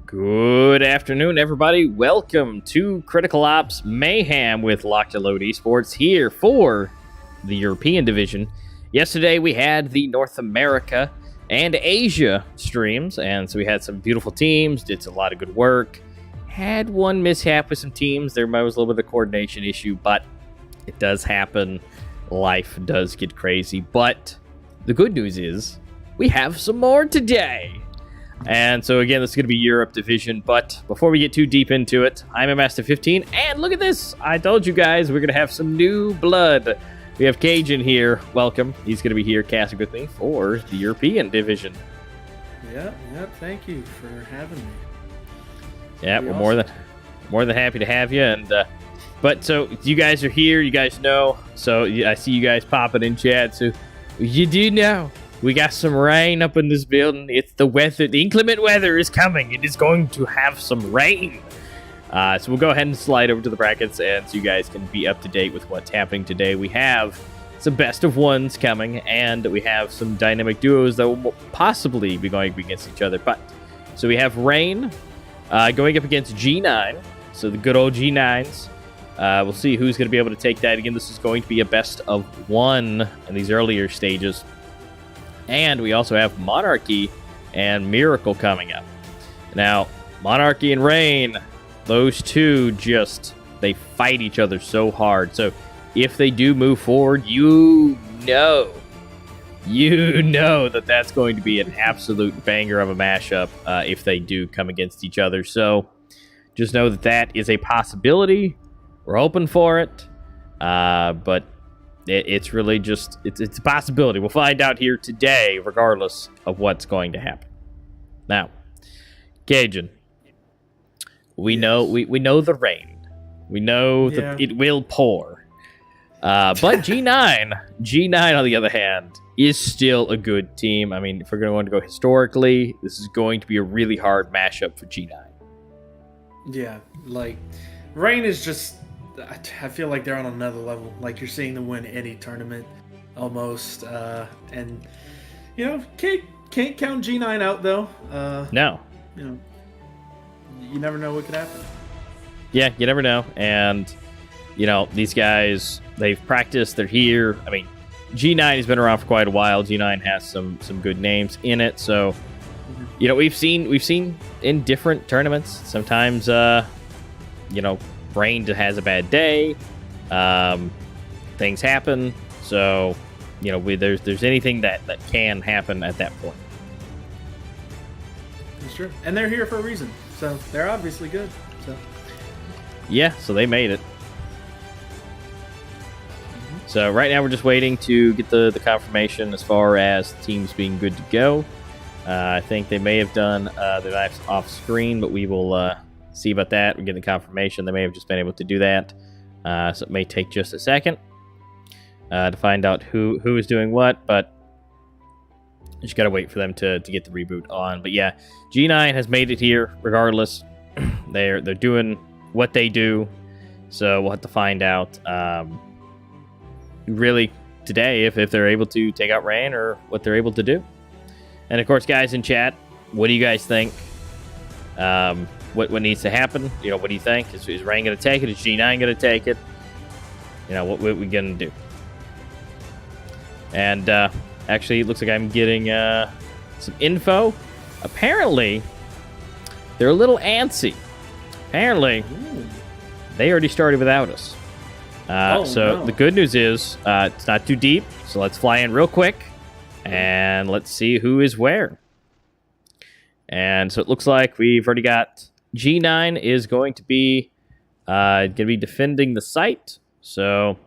Good afternoon, everybody. Welcome to Critical Ops Mayhem with Lock&LOAD Esports here for the European Division. Yesterday, we had the North America and Asia streams, and so we had some beautiful teams, did a lot of good work. Had one mishap with some teams. There was a little bit of a coordination issue, but it does happen. Life does get crazy, but the good news is we have some more today. And so again, this is going to be Europe Division, but before we get too deep into it, I'm a Master 15, and look at this! I told you guys we're going to have some new blood. We have Cajun here. Welcome. He's going to be here casting with me for the European Division. Yep, thank you for having me. Yeah, we're awesome. more than happy to have you. And but so you guys are here, you guys know. So I see you guys popping in chat. So you do know we got some rain up in this building. It's the weather. The inclement weather is coming. It is going to have some rain. So we'll go ahead and slide over to the brackets, and so you guys can be up to date with what's happening today. We have some best of ones coming, and we have some dynamic duos that will possibly be going up against each other. But so we have Rain going up against G9. So the good old G9s. We'll see who's going to be able to take that. Again, this is going to be a best of one in these earlier stages. And we also have Monarchy and Miracle coming up. Now, Monarchy and Rain, those two they fight each other so hard. So if they do move forward, you know that that's going to be an absolute banger of a mashup if they do come against each other. So just know that that is a possibility. We're hoping for it, but it's really just it's a possibility. We'll find out here today, regardless of what's going to happen. Now, Cajun, we know the rain. We know that it will pour. But G9 on the other hand is still a good team. I mean, if we're going to go historically, this is going to be a really hard mashup for G9. Yeah, like Rain is just. I feel like they're on another level. Like you're seeing them win any tournament, almost. And you know, can't count G9 out though. No. You know, you never know what could happen. Yeah, you never know. And you know, these guys, they've practiced. They're here. I mean, G9 has been around for quite a while. G9 has some good names in it. So, you know, we've seen in different tournaments. Sometimes, you know, Rain has a bad day. Things happen. So, you know, there's anything that can happen at that point. That's true. And they're here for a reason. So they're obviously good. So yeah, so they made it. So right now we're just waiting to get the confirmation as far as teams being good to go. I think they may have done the knives off screen, but we will see about that. We're getting the confirmation. They may have just been able to do that. So it may take just a second to find out who is doing what, but just got to wait for them to get the reboot on. But yeah, G9 has made it here regardless. They're doing what they do, so we'll have to find out really today if they're able to take out Rain or what they're able to do. And of course, guys in chat, what do you guys think? What needs to happen? You know, what do you think? Is Rain going to take it? Is G9 going to take it? You know, what we going to do? And actually, it looks like I'm getting some info. Apparently, they're a little antsy. Apparently, they already started without us. So the good news is it's not too deep. So let's fly in real quick, and let's see who is where. And so it looks like we've already got G9 is going to be defending the site. So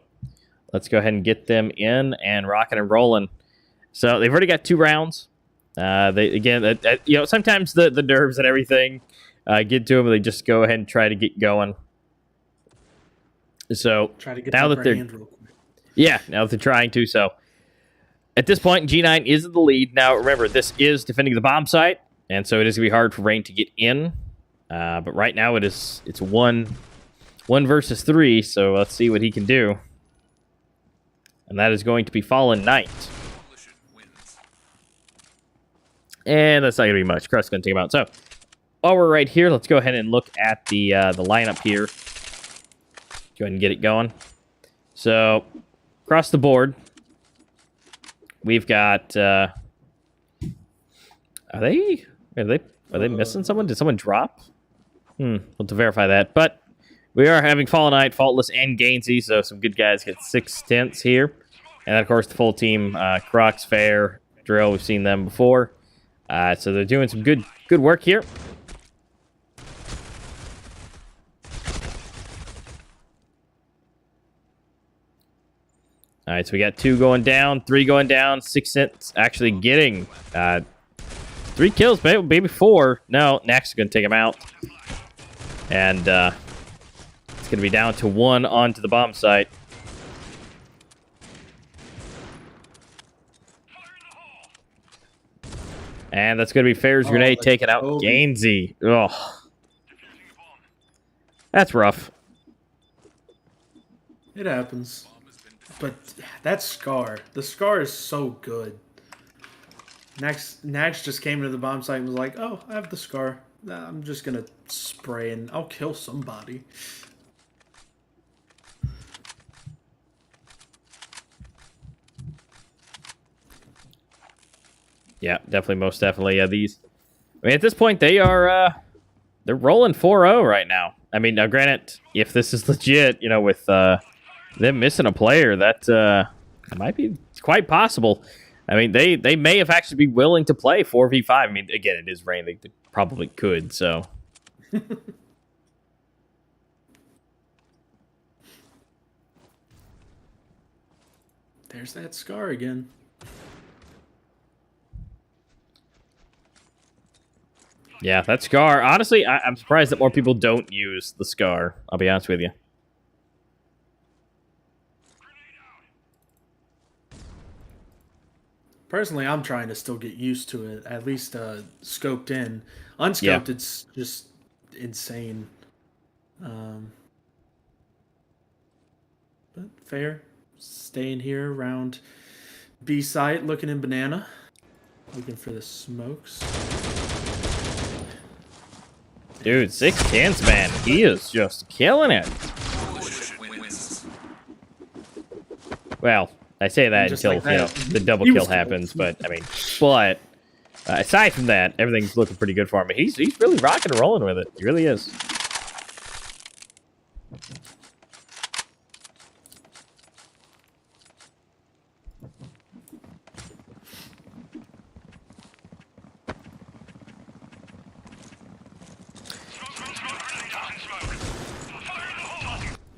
let's go ahead and get them in and rocking and rolling. So they've already got 2 rounds. You know, sometimes the nerves and everything get to them. They just go ahead and try to get going. So try to get now that they're real quick. Yeah, now that they're trying to. So at this point, G9 is in the lead. Now remember, this is defending the bomb site. And so it is going to be hard for Rain to get in. But right now it's 1 versus 3. So let's see what he can do. And that is going to be Fallen Knight. And that's not going to be much. Crust's going to take him out. So while we're right here, let's go ahead and look at the lineup here. Go ahead and get it going. So, across the board, we've got. Are they missing someone? Did someone drop? We'll have to verify that. But we are having Fallen Knight, Faultless, and Gainsey, so some good guys get 6 stints here. And then, of course, the full team, Crocs, Fair, Drill, we've seen them before. So they're doing some good work here. All right, so we got 2 going down, 3 going down, 6 stints actually getting 3 kills, maybe 4. No, Nax is going to take him out. And it's going to be down to 1 onto the bomb site. And that's going to be Fair's grenade taking out Gainsey. Oh, that's rough. It happens. But that Scar, the Scar is so good. Nax just came into the bomb site and was like, oh, I have the Scar. I'm just going to spray and I'll kill somebody. Yeah, definitely, most definitely. These, I mean, at this point, they are, they're rolling 4-0 right now. I mean, now granted, if this is legit, you know, with them missing a player, that might be quite possible. I mean, they may have actually be willing to play 4v5. I mean, again, it is rain. They probably could, so. There's that Scar again. Yeah, that Scar. Honestly, I'm surprised that more people don't use the Scar. I'll be honest with you. Personally, I'm trying to still get used to it. At least scoped in. Unscoped, it's just insane. But Fair. Staying here around B site, looking in banana. Looking for the smokes. Dude, 6 kills, man. He is just killing it. Well, I say that until like that. You know, the double kill happens, but I mean, aside from that, everything's looking pretty good for him. He's really rocking and rolling with it. He really is.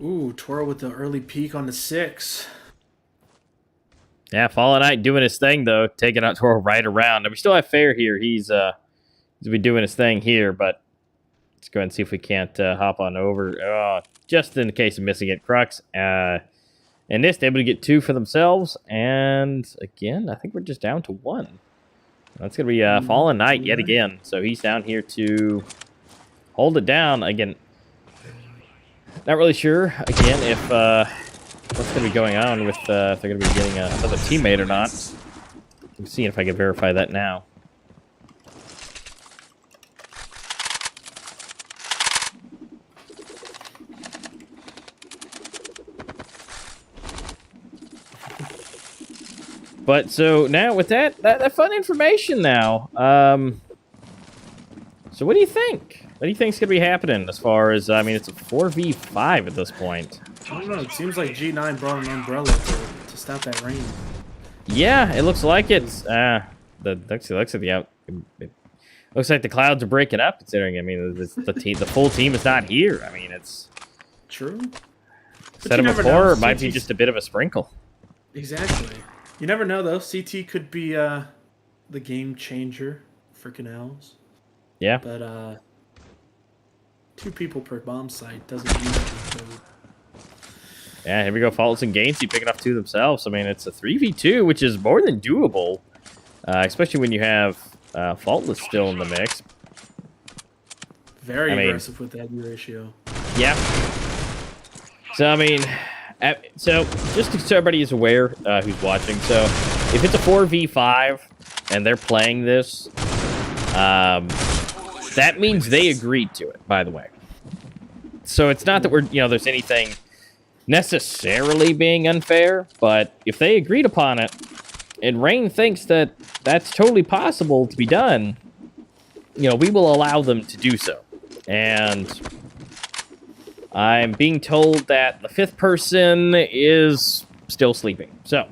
Ooh, Toro with the early peek on the 6. Yeah, Fallen Knight doing his thing, though, taking out Toro right around. And we still have Fair here. He's be doing his thing here, but let's go ahead and see if we can't hop on over. Just in the case of missing it, Crux. And this, able to get 2 for themselves. And again, I think we're just down to 1. That's going to be Fallen Knight yet again. So he's down here to hold it down. Again, not really sure, again, if what's going to be going on with if they're going to be getting another teammate or not. I'm seeing if I can verify that now. But so now with that fun information now, so what do you think? What do you think's gonna be happening as far as, I mean, it's a 4v5 at this point. I don't know, it seems like G9 brought an umbrella to stop that rain. Yeah, it looks like it's, looks like the clouds are breaking up, considering, I mean, the full team is not here. I mean, it's... True. Said it before, it might be just a bit of a sprinkle. Exactly. You never know, though. CT could be the game changer for Canals. Yeah. But 2 people per bomb site doesn't mean anything. Yeah, here we go. Faultless and Gainsey picking up 2 themselves. I mean, it's a 3v2, which is more than doable, especially when you have Faultless still in the mix. Very aggressive with that ratio. Yeah. So, I mean, so just so everybody is aware who's watching, so if it's a 4v5 and they're playing this, that that means they agreed to it, by the way. So it's not that we're, there's anything necessarily being unfair, but if they agreed upon it, and Rain thinks that that's totally possible to be done, we will allow them to do so. And I'm being told that the 5th person is still sleeping. So,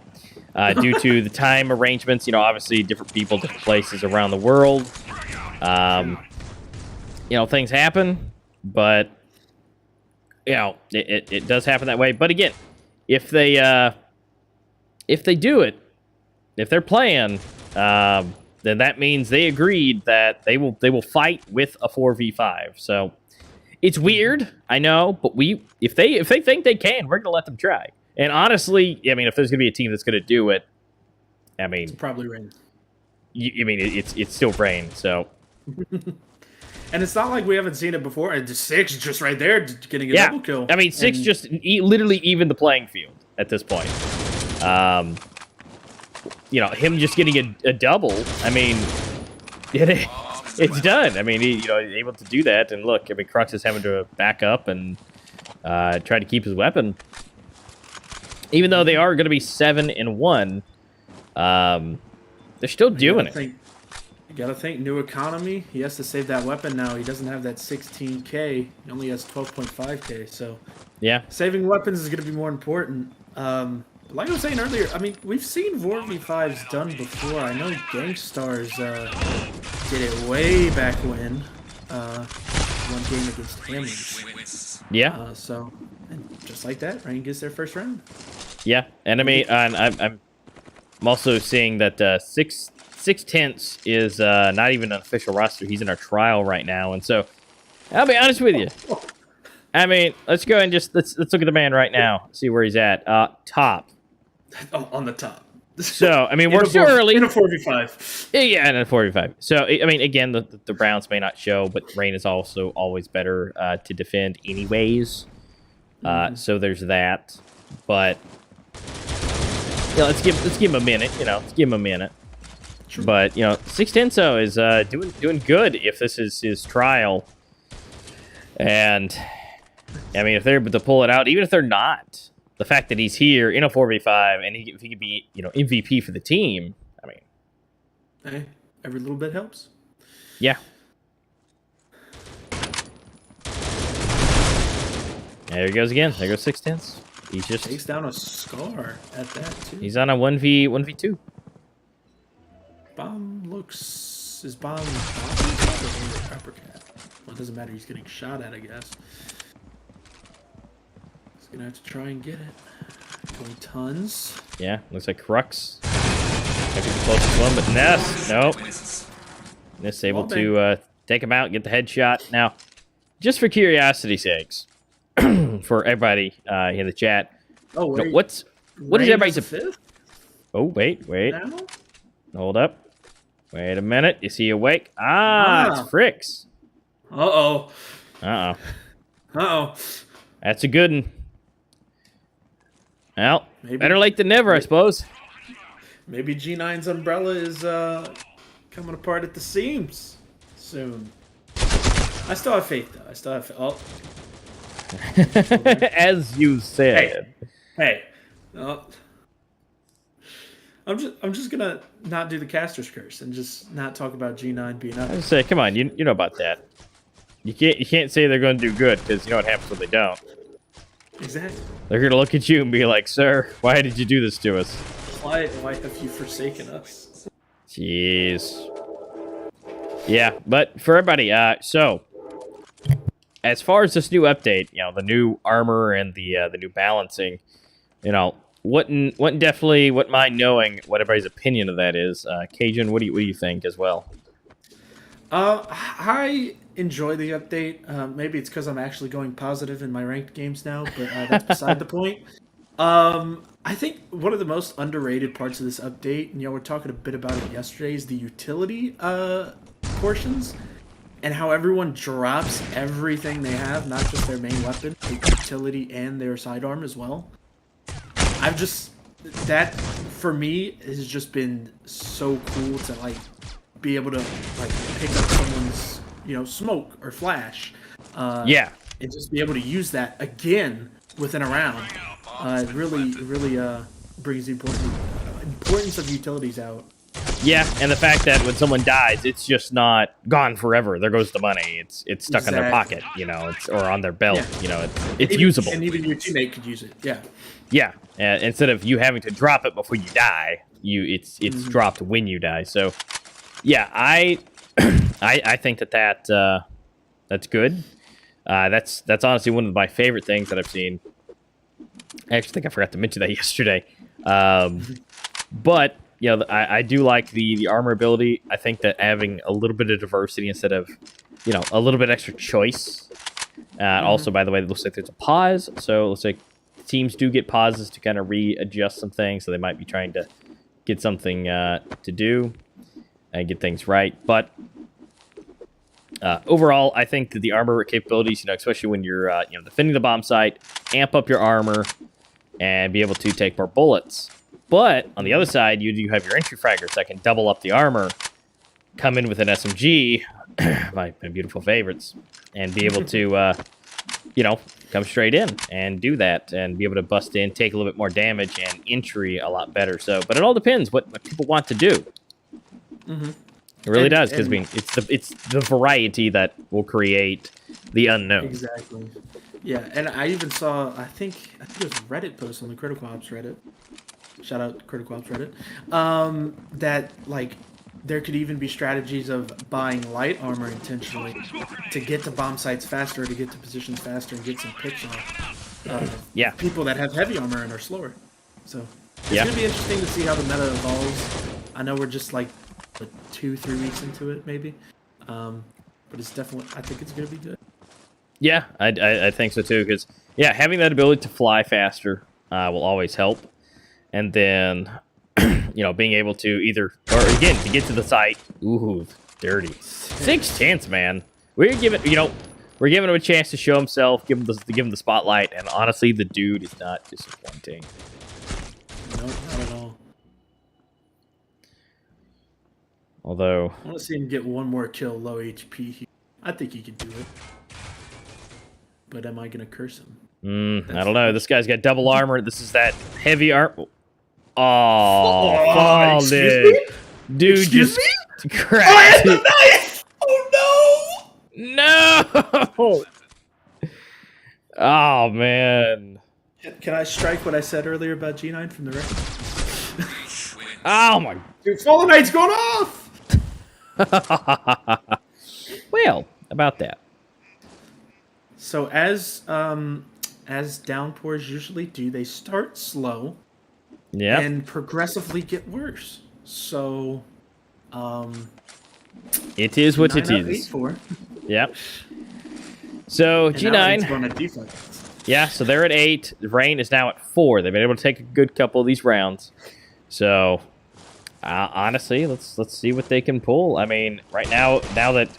due to the time arrangements, obviously different people, different places around the world, things happen, but, it does happen that way. But again, if they do it, if they're playing, then that means they agreed that they will fight with a 4v5. So it's weird, I know, but if they think they can, we're gonna let them try. And honestly, if there's gonna be a team that's gonna do it, it's probably Rain. It's still Rain. So, and it's not like we haven't seen it before. And 6 just right there, getting a double kill. 6 just literally even the playing field at this point. Him just getting a double. It's done. He's able to do that. And look, Crux is having to back up and try to keep his weapon. Even though they are going to be 7-1, they're still doing it. You gotta think new economy. He has to save that weapon now. He doesn't have that 16K. He only has 12.5K. So yeah, saving weapons is going to be more important. Like I was saying earlier, we've seen 4v5s done before. I know Gangstars did it way back when. One game against Hammers. Yeah. And just like that, Rain gets their first round. Yeah, and I'm also seeing that 6/10 is not even an official roster. He's in our trial right now, and so I'll be honest with you. Let's go and let's look at the man right now. See where he's at. Top. Oh, on the top. So we're still early in a 4v5. Yeah, in a 4v5. So again, the rounds may not show, but Rain is also always better to defend, anyways. So there's that. But let's give him a minute. Let's give him a minute. True. But 6/10 is doing good if this is his trial. And if they're able to pull it out, even if they're not, the fact that he's here in a 4v5 and if he could be MVP for the team, hey, every little bit helps. Yeah. There he goes again. There goes 6/10. He's just takes down a Scar at that too. He's on a 1v2. Bomb looks is bomb Copper Cat. Well, it doesn't matter. He's getting shot at, I guess. He's gonna have to try and get it. Going tons. Yeah, looks like Crux. Might be the closest one, but Ness, nope. Ness able to take him out, get the headshot. Now, just for curiosity's sakes, for everybody in the chat, what is everybody's fifth? Oh, wait. Now? Hold up. Wait a minute. Is he awake? It's Fricks. Uh-oh. That's a good one. Well, better late than never, I suppose. Maybe G9's umbrella is coming apart at the seams soon. I still have faith, though. Oh. As you said. Hey. I'm just gonna not do the caster's curse and just not talk about G9 being up. I say, come on, you know about that. You can't say they're going to do good because you know what happens when they don't. Exactly. They're gonna look at you and be like, "Sir, why did you do this to us? Why have you forsaken us?" Jeez. Yeah, but for everybody, so as far as this new update, the new armor and the new balancing, wouldn't mind knowing what everybody's opinion of that is. Cajun, what do you think as well? I enjoy the update. Maybe it's because I'm actually going positive in my ranked games now, but that's beside the point. I think one of the most underrated parts of this update, and we're talking a bit about it yesterday, is the utility portions and how everyone drops everything they have, not just their main weapon, the utility and their sidearm as well. That for me has just been so cool to be able to pick up someone's smoke or flash. Yeah. And just be able to use that again within a round. It really brings the importance of utilities out. Yeah, and the fact that when someone dies, it's just not gone forever. There goes the money. It's stuck in their pocket, or on their belt. Yeah. It's usable. And even your teammate could use it. Yeah. Yeah, instead of you having to drop it before you die, it's dropped when you die. So, yeah, I think that's good. That's honestly one of my favorite things that I've seen. I actually think I forgot to mention that yesterday. But I do like the armor ability. I think that having a little bit of diversity instead of a little bit extra choice. Also, by the way, it looks like there's a pause. So it looks like teams do get pauses to kind of readjust some things. So they might be trying to get something to do and get things right. But overall, I think that the armor capabilities, especially when you're defending the bomb site, amp up your armor and be able to take more bullets. But on the other side, you do have your entry fraggers that can double up the armor, come in with an SMG, my beautiful favorites, and be able to, come straight in and do that and be able to bust in, take a little bit more damage, and entry a lot better. So, but it all depends what people want to do. It really does, because it's the variety that will create the unknown. Exactly. Yeah, and I even saw, I think it was a Reddit post on the Critical Ops Reddit. Shout out Critical Ops Reddit. That there could even be strategies of buying light armor intentionally to get to bomb sites faster, to get to positions faster, and get some picks on people that have heavy armor and are slower. So it's gonna be interesting to see how the meta evolves. I know we're just 2-3 weeks into it, maybe, but it's definitely. I think it's gonna be good. Yeah, I think so too. Because having that ability to fly faster will always help. And then, being able to to get to the site. Ooh, dirty. 6 chance, man. We're giving him a chance to show himself, give him the spotlight, and honestly, the dude is not disappointing. No, not at all. Although, I want to see him get one more kill, low HP. I think he could do it. But am I gonna curse him? I don't know. This guy's got double armor. This is that heavy armor. Oh, dude. Dude, excuse just me? cracked. I had the knife! Oh, no! Oh, man. Can I strike what I said earlier about G9 from the record? Oh, my... Dude, Fallen Knight's going off! Well, about that. So as downpours usually do, they start slow. Yeah. And progressively get worse. So, it is what it is. 8-4. Yep. So and G9. Yeah. So they're at 8. The Rain is now at 4. They've been able to take a good couple of these rounds. So, honestly, let's see what they can pull. I mean, right now that,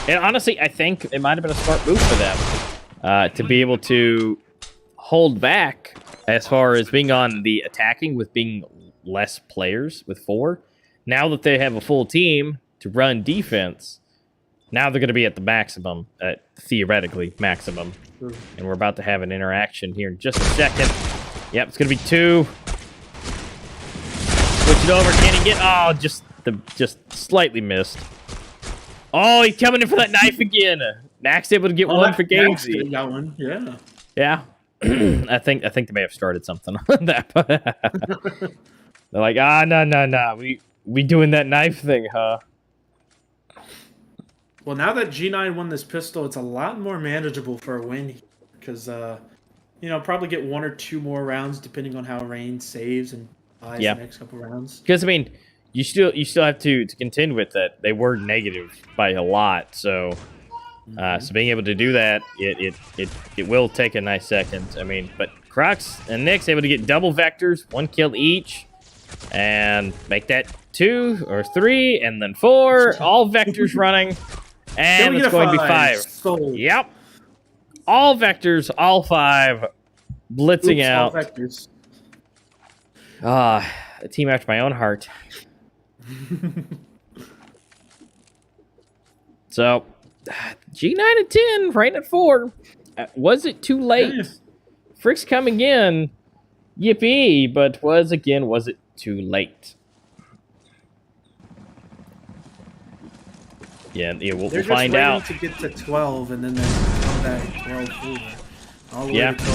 and honestly, I think it might have been a smart move for them to be able to hold back. As far as being on the attacking with being less players with 4, now that they have a full team to run defense, now they're going to be at the maximum, theoretically maximum. And we're about to have an interaction here in just a second. Yep, it's going to be 2. Switch it over. Can he get? Oh, just slightly missed. Oh, he's coming in for that knife again. Max able to get one for Gamesy. Got one. Yeah. Yeah. I think they may have started something on that. They're like, no. We doing that knife thing, huh? Well, now that G9 won this pistol, it's a lot more manageable for a win because probably get 1 or 2 more rounds depending on how Rain saves and buys the next couple rounds. Because I mean, you still have to contend with that. They were negative by a lot, so. So being able to do that, it will take a nice second. I mean, but Crocs and Nick's able to get double vectors, 1 kill each, and make that 2 or 3, and then 4, all vectors running, and it's going to be 5. Sold. Yep, all vectors, all 5, blitzing out. All vectors. A team after my own heart. So. G9 and 10, right at 4. Was it too late? Yeah. Frick's coming in. Yippee, but was it too late? Yeah, we'll find out. They're just waiting to get to 12, and then they come back 12 further. All the way to 12.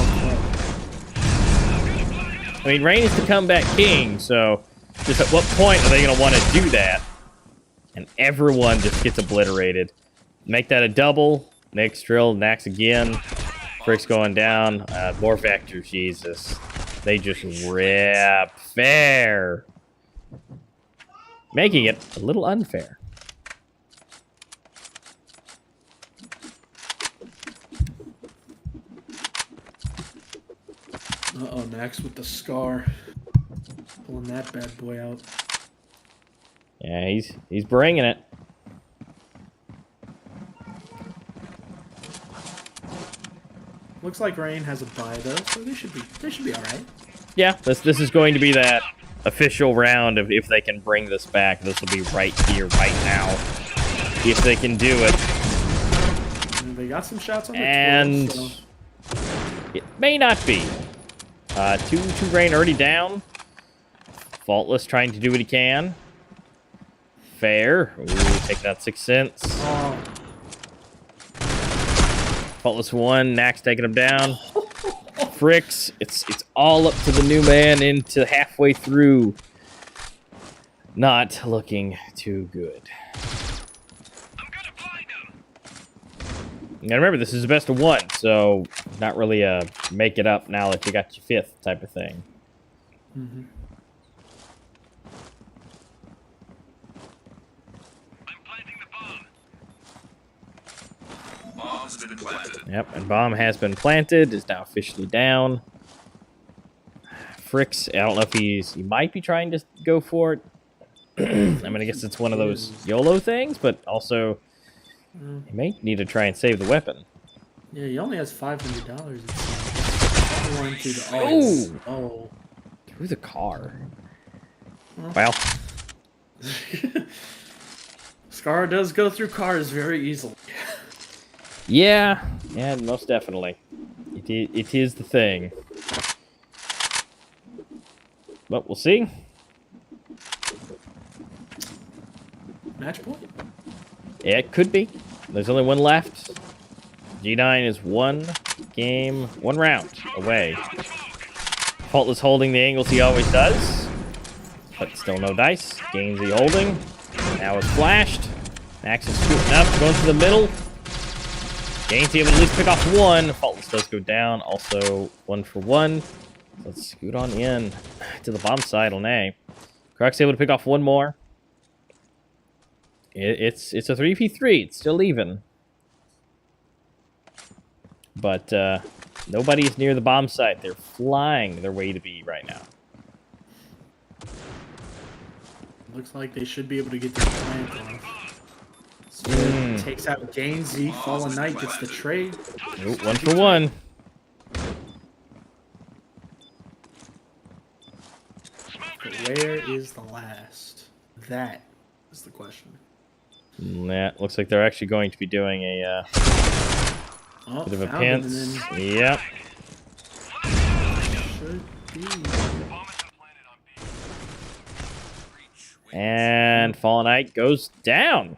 I mean, Rain is the comeback king, so just at what point are they going to want to do that? And everyone just gets obliterated. Make that a double. Next drill, Nax again. Frick's going down. More vectors, Jesus. They just rip fair. Making it a little unfair. Uh-oh, Nax with the scar. Pulling that bad boy out. Yeah, he's bringing it. Looks like Rain has a bye though, so they should be all right. Yeah, this is going to be that official round of if they can bring this back. This will be right here, right now, if they can do it. And they got some shots on the and 12, so. It may not be. Two Rain already down. Faultless trying to do what he can. Fair. Ooh, take that 6 cents. Oh. Faultless 1. Nax taking him down. Fricks. It's all up to the new man into halfway through. Not looking too good. Now remember, this is the best of 1, so not really a make it up now that you got your 5th type of thing. Mm-hmm. Yep, and bomb has been planted, is now officially down. Fricks, I don't know if he might be trying to go for it. I mean, I guess it's one of those YOLO things, but also he may need to try and save the weapon. Yeah, he only has $500. Oh! Through the car. Well. Scar does go through cars very easily. Yeah, most definitely. It is the thing. But we'll see. Match point? Yeah, it could be. There's only 1 left. G9 is 1 game, 1 round away. Faultless holding the angles he always does. But still no dice. Gainsy holding. Now it's flashed. Max is scooting up, going to the middle. Gainsy able to at least pick off 1. Faultless does go down. Also 1 for 1. Let's scoot on in to the bomb side on A. Crux able to pick off 1 more. It's a 3v3. It's still even. But nobody is near the bomb site. They're flying their way to B right now. Looks like they should be able to get the plant off. So takes out Gainsy. Fallen Knight gets the trade. Nope, 1 for 1. But where is the last? That is the question. Yeah, looks like they're actually going to be doing a bit of a pinch. Yep. Should be. And Fallen Knight goes down.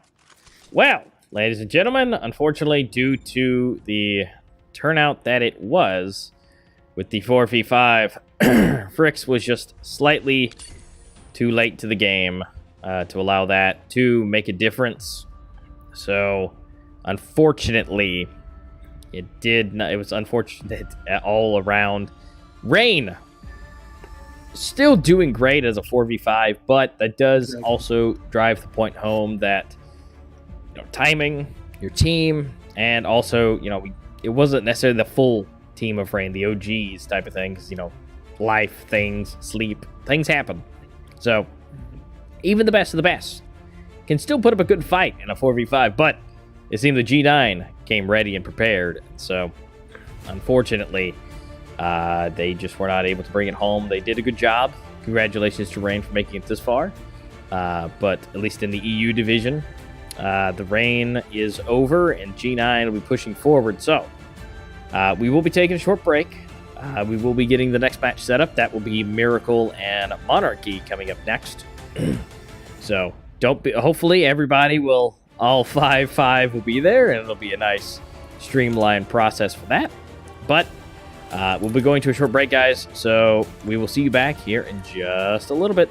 Well, ladies and gentlemen, unfortunately, due to the turnout that it was with the 4v5, Fricks was just slightly too late to the game to allow that to make a difference. So, unfortunately, it was unfortunate all around. Rain still doing great as a 4v5, but that does also drive the point home that timing, your team, and also it wasn't necessarily the full team of Rain, the OGs type of thing, because life, things, sleep, things happen. So even the best of the best can still put up a good fight in a 4v5, but it seemed the G9 came ready and prepared. So unfortunately, they just were not able to bring it home. They did a good job. Congratulations to Rain for making it this far. But at least in the EU division, The rain is over, and G9 will be pushing forward. So we will be taking a short break. We will be getting the next match set up. That will be Miracle and Monarchy coming up next. So don't be. Hopefully, everybody will. All 5 will be there, and it'll be a nice streamlined process for that. But we'll be going to a short break, guys. So we will see you back here in just a little bit.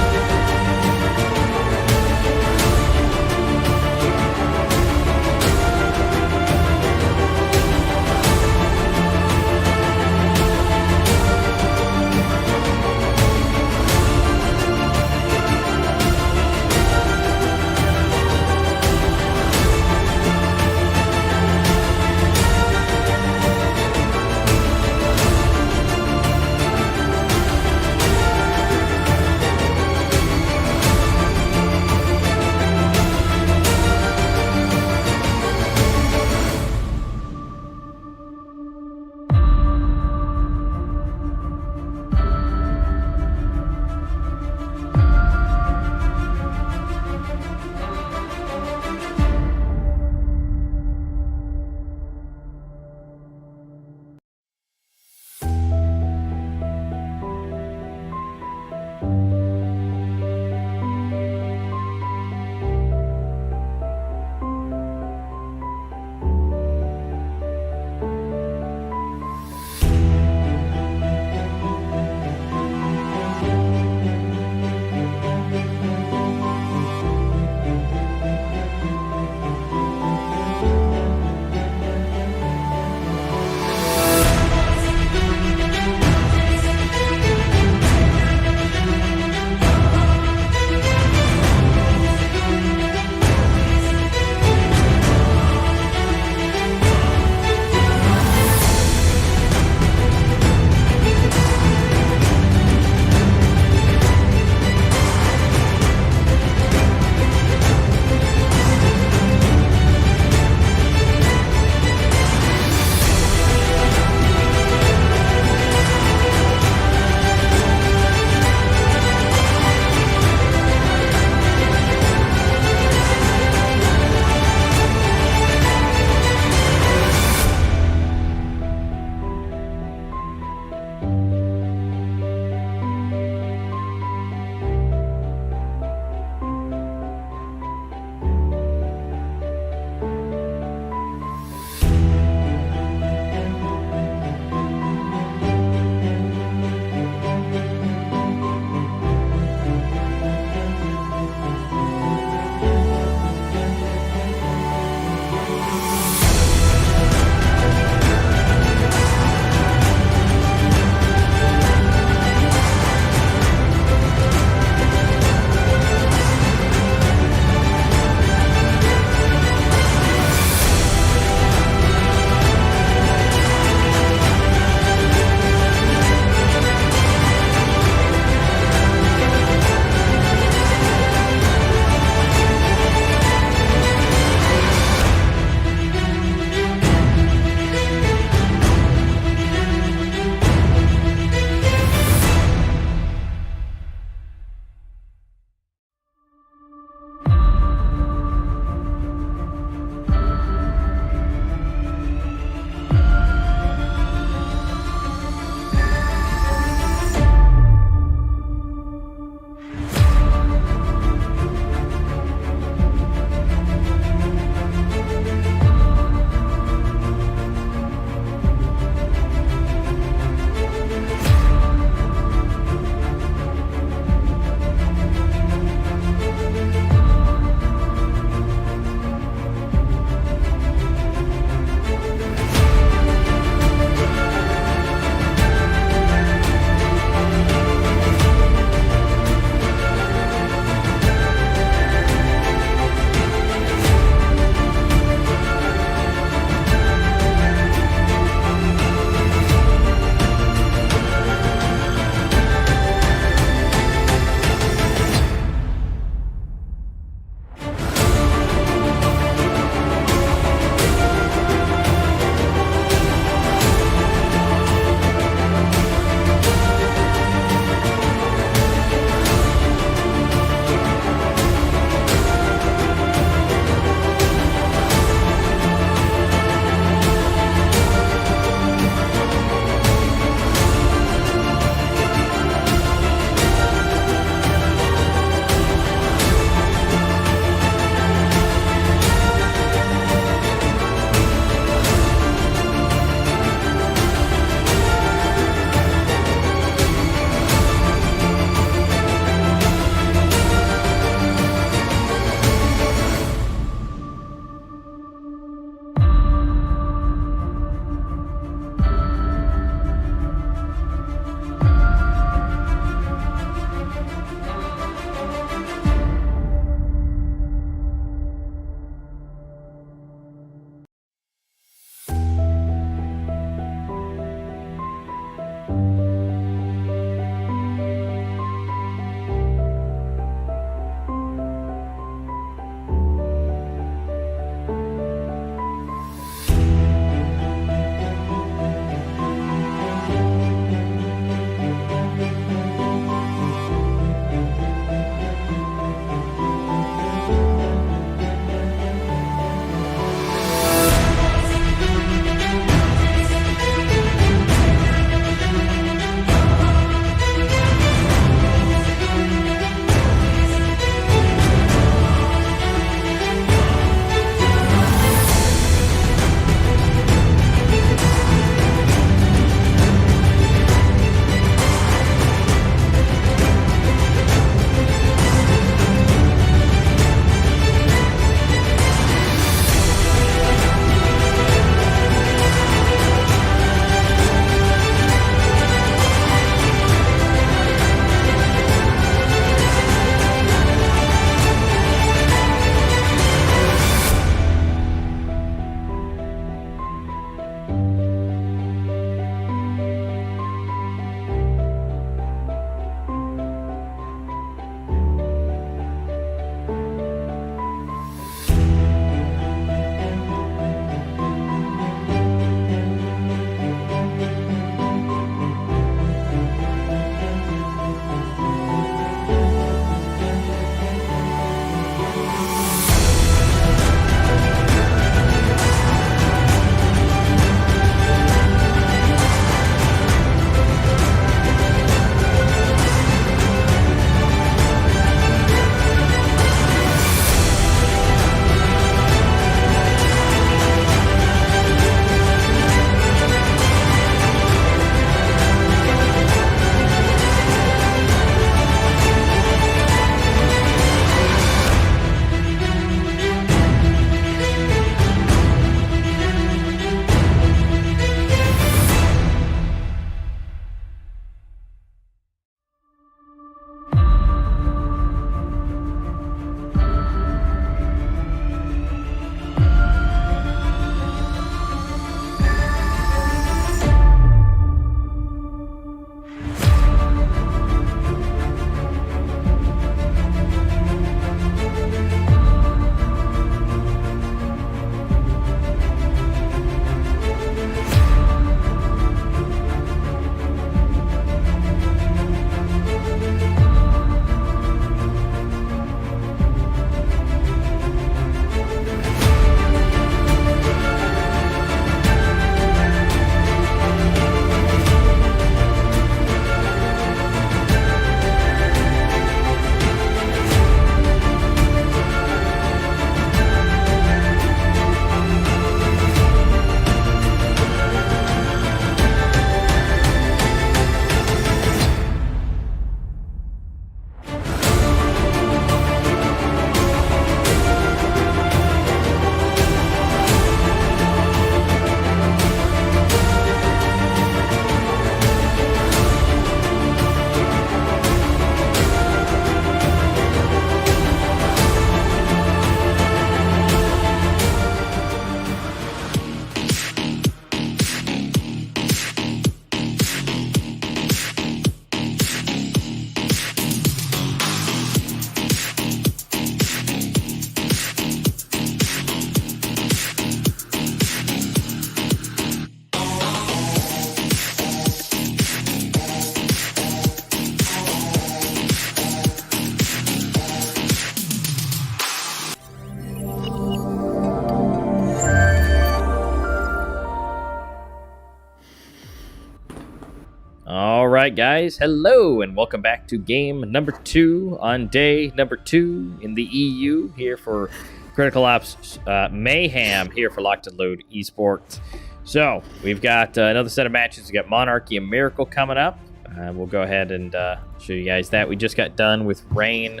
right, guys. Hello, and welcome back to game number 2 on day number 2 in the EU here for Critical Ops Mayhem here for Lock&LOAD Esports. So, we've got another set of matches. We've got Monarchy and Miracle coming up. We'll go ahead and show you guys that. We just got done with Rain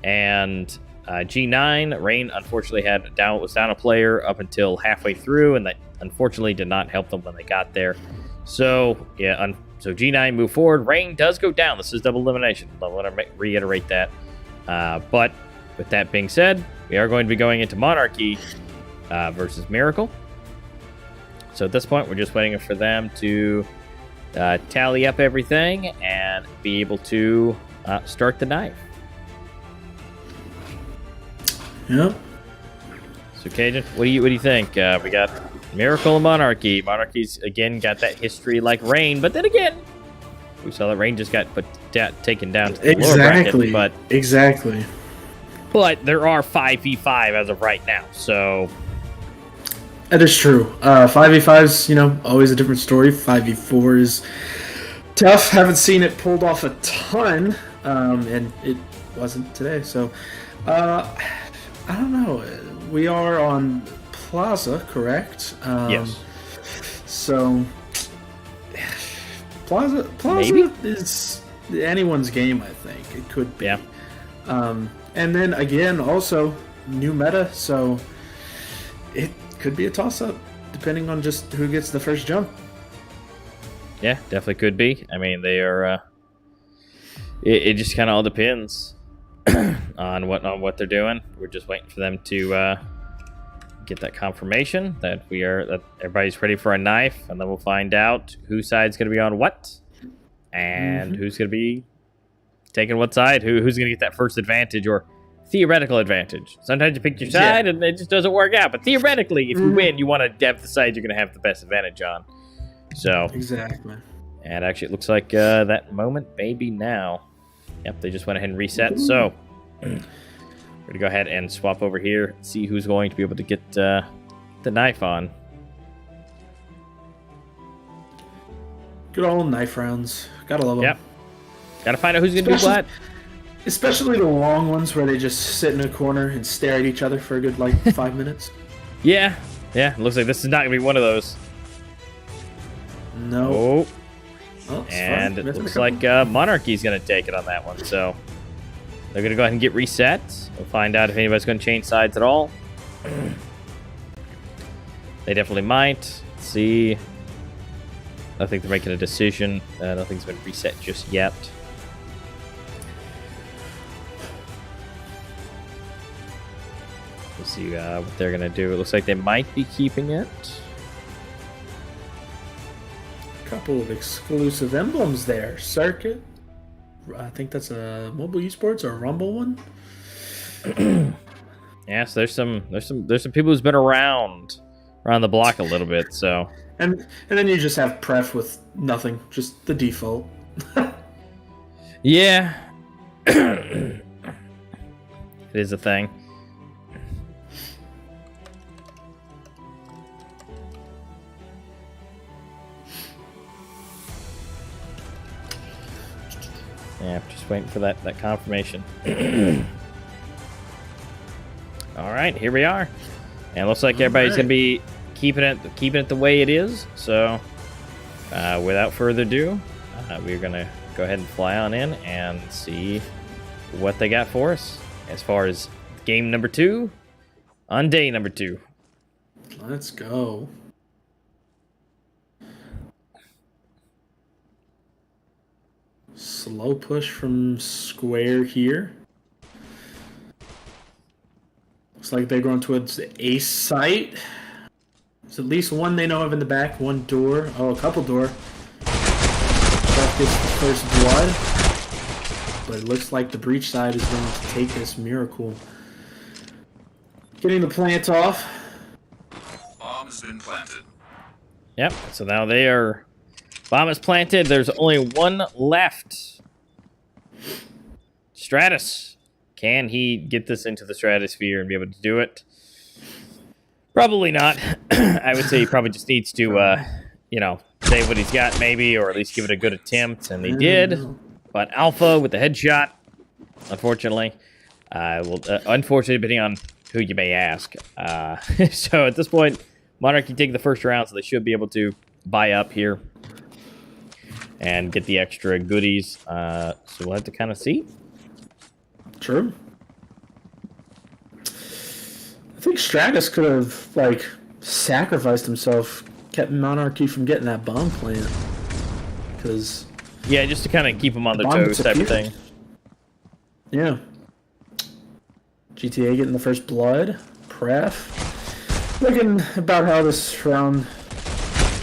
and G9. Rain, unfortunately, was down a player up until halfway through, and that unfortunately did not help them when they got there. So, yeah, so G9 moved forward. Rain does go down. This is double elimination. I want to reiterate that. But with that being said, we are going to be going into Monarchy versus Miracle. So at this point, we're just waiting for them to tally up everything and be able to start the knife. Yep. So Cajun, what do you think? We got Miracle and Monarchy. Monarchy's again got that history like Rain, but then again, we saw that Rain just got taken down to the lower bracket. But there are 5v5 as of right now, so that is true. 5v5's always a different story. 5v4 is tough. Haven't seen it pulled off a ton, and it wasn't today. So I don't know. We are on Plaza, correct? Yes. So Plaza Maybe? is anyone's game. I think it could be. Yeah. And then again, also new meta, so it could be a toss-up depending on just who gets the first jump. Yeah, definitely could be. I mean, they are. It just kind of all depends on what they're doing. We're just waiting for them to get that confirmation that everybody's ready for a knife, and then we'll find out whose side's going to be on what, and who's going to be taking what side. Who's going to get that first advantage or theoretical advantage. Sometimes you pick your side and it just doesn't work out. But theoretically, if you win, you want to have the side you're going to have the best advantage on. So exactly. And actually, it looks like that moment may be now. Yep, they just went ahead and reset. So we're going to go ahead and swap over here, see who's going to be able to get the knife on. Good old knife rounds. Gotta love them. Yep. Gotta find out who's going to do what. Especially the long ones where they just sit in a corner and stare at each other for a good, 5 minutes. Yeah. Yeah, looks like this is not going to be one of those. No. Oh, and it looks like Monarchy's going to take it on that one. So they're going to go ahead and get reset. We'll find out if anybody's going to change sides at all. They definitely might. Let's see. I think they're making a decision. Nothing's been reset just yet. We'll see what they're going to do. It looks like they might be keeping it. Couple of exclusive emblems there. Circuit. I think that's a Mobile Esports or a Rumble one. Yeah, so there's some people who's been around the block a little bit. So and then you just have Pref with nothing, just the default. Yeah, it is a thing. Yeah, just waiting for that confirmation. All right, here we are, and it looks like everybody's gonna be keeping it the way it is. So, without further ado, we're gonna go ahead and fly on in and see what they got for us as far as game number 2 on day number 2. Let's go. Slow push from Square here. Looks like they're going towards the ace site. There's at least one they know of in the back. One door. Oh, a couple door. That gets the first blood. But it looks like the breach side is going to take this Miracle. Getting the plant off. Bomb has been planted. Yep, so now they are... Bomb is planted. There's only one left. Stratus. Can he get this into the stratosphere and be able to do it? Probably not. I would say he probably just needs to, save what he's got, maybe, or at least give it a good attempt, and he did. But Alpha with the headshot, unfortunately. Unfortunately, depending on who you may ask. So at this point, Monarchy take the first round, so they should be able to buy up here and get the extra goodies. So we'll have to kind of see. True. I think Stratus could have, like, sacrificed himself, kept Monarchy from getting that bomb plant. Because... yeah, just to kind of keep them on their toes type of thing. Yeah. GTA getting the first blood. Pref. Looking about how this round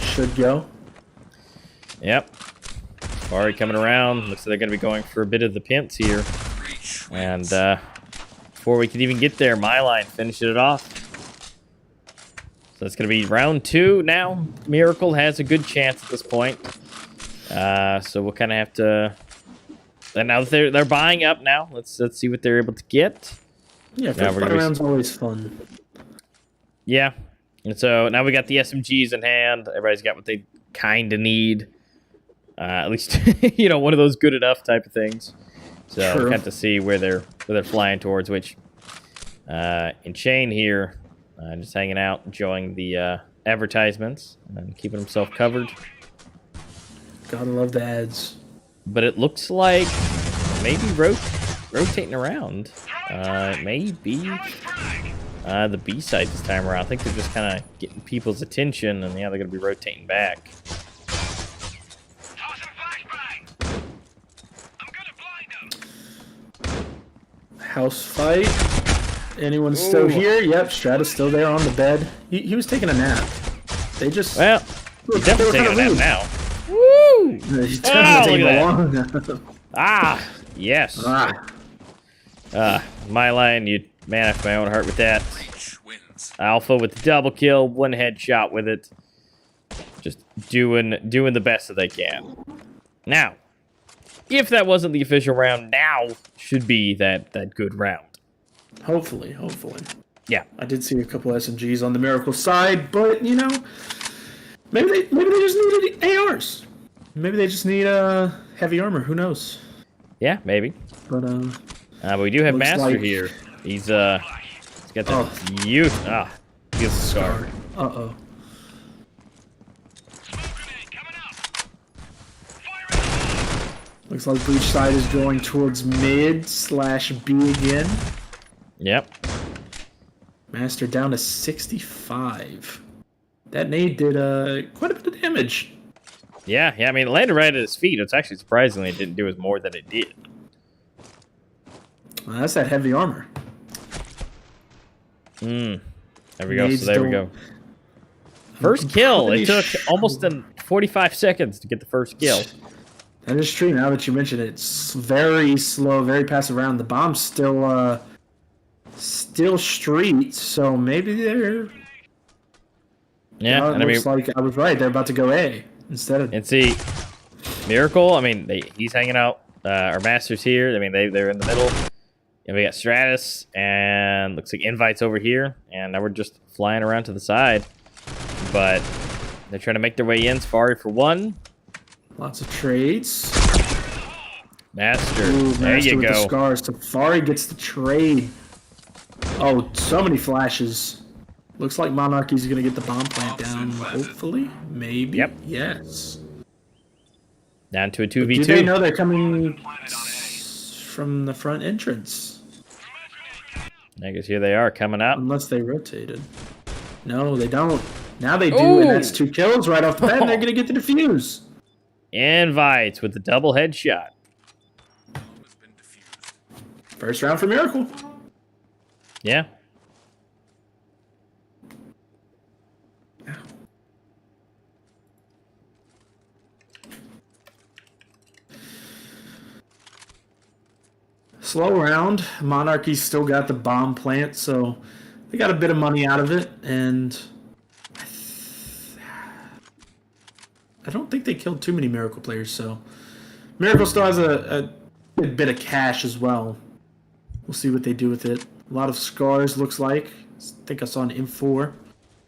should go. Yep. Safari coming around. Looks like they're going to be going for a bit of the pints here. And before we can even get there, MyLine finishing it off. So it's going to be round 2 now. Miracle has a good chance at this point. So we'll kind of have to... and now that they're buying up now, let's see what they're able to get. Yeah, first round's always fun. Yeah. And so now we got the SMGs in hand. Everybody's got what they kind of need. At least, you know, one of those good enough type of things. So we'll have to see where they're flying towards, which in Shane here, just hanging out, enjoying the advertisements and keeping himself covered. Gotta love the ads. But it looks like maybe rotating around. Maybe the B side this time around. I think they're just kind of getting people's attention, and yeah, they're going to be rotating back. House fight. Anyone still here? Yep, Stratus still there on the bed. He was taking a nap. They just... well, he's definitely taking a nap now. Woo! He's definitely taking a long Ah, yes. MyLine, you man after my own heart with that. Alpha with the double kill, one headshot with it. Just doing the best that they can. Now, if that wasn't the official round, now should be that good round. Hopefully. Yeah. I did see a couple SMGs on the Miracle side, but, you know, maybe they just needed ARs. Maybe they just need heavy armor. Who knows? Yeah, maybe. But we do have Master like... here. He's got that beautiful scar. Uh-oh. Looks like Breach side is going towards mid/B again. Yep. Master down to 65. That nade did quite a bit of damage. Yeah. I mean, it landed right at his feet. It's actually surprisingly it didn't do as more than it did. Well, that's that heavy armor. There we go. So there we go. First kill. It took almost 45 seconds to get the first kill. That is true. Now that you mention it, it's very slow, very passive round. The bomb's still street, so maybe they're... yeah, and looks like I was right. They're about to go A instead of... and see, Miracle, I mean, he's hanging out. Our Master's here. I mean, they're in the middle. And we got Stratus, and looks like Invite's over here. And now we're just flying around to the side. But they're trying to make their way in. Safari for one. Lots of trades. Master. Ooh, there Master you with go. The scars. Safari gets the trade. Oh, so many flashes. Looks like Monarchy's going to get the bomb plant down. Hopefully. Maybe. Yep. Yes. Down to a 2v2. Do they know they're coming from the front entrance? I guess here they are coming up. Unless they rotated. No, they don't. Now they do, and that's 2 kills right off the bat, and they're going to get the defuse. Invites with the double headshot. First round for Miracle. Yeah. Slow round. Monarchy's still got the bomb plant, so they got a bit of money out of it, and I don't think they killed too many Miracle players, so Miracle still has a bit of cash as well. We'll see what they do with it. A lot of scars, looks like. I think I saw an M4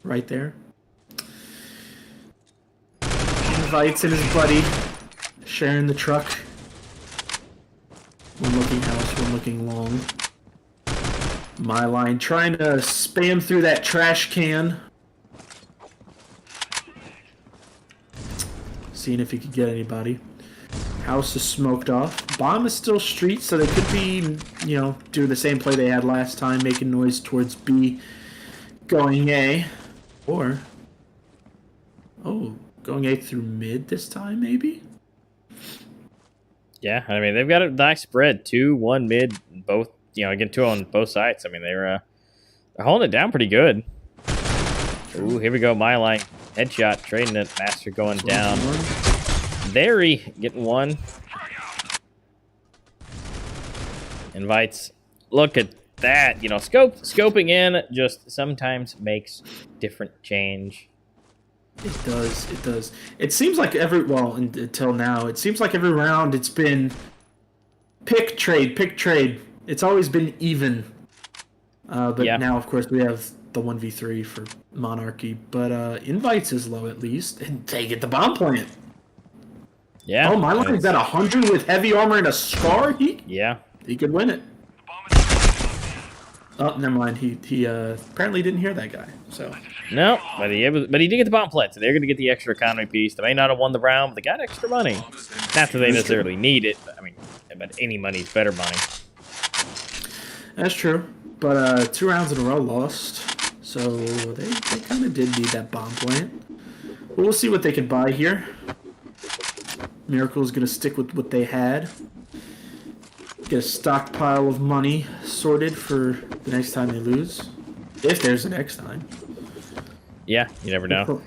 right there. Invites and his buddy sharing the truck. One looking house, one looking long. My line trying to spam through that trash can. Seeing if he could get anybody. House is smoked off. Bomb is still street, so they could be, you know, doing the same play they had last time, making noise towards B, going A. Or, oh, going A through mid this time, maybe? Yeah, I mean, they've got a nice spread. 2, 1 mid, both, you know, again, 2 on both sides. I mean, they're holding it down pretty good. Ooh, here we go. My line. Headshot, trading it. Master going down. Very getting one. Invites. Look at that. You know, scoping in just sometimes makes different change. It does. It does. It seems like until now, it seems like every round it's been pick, trade, pick, trade. It's always been even. But yeah. Now, of course, we have the 1v3 for Monarchy. But Invites is low at least. And they get the bomb plant. Yeah. Oh, my line's at 100 with heavy armor and a scar? He could win it. Oh, never mind. He apparently didn't hear that guy. So no, but he did get the bomb plant. So they're going to get the extra economy piece. They may not have won the round, but they got extra money. Not that they necessarily need it. But, I mean, but any money's better money. That's true. But 2 rounds in a row lost. So they kind of did need that bomb plant. But we'll see what they can buy here. Miracle's going to stick with what they had. Get a stockpile of money sorted for the next time they lose. If there's a next time. Yeah, you never know.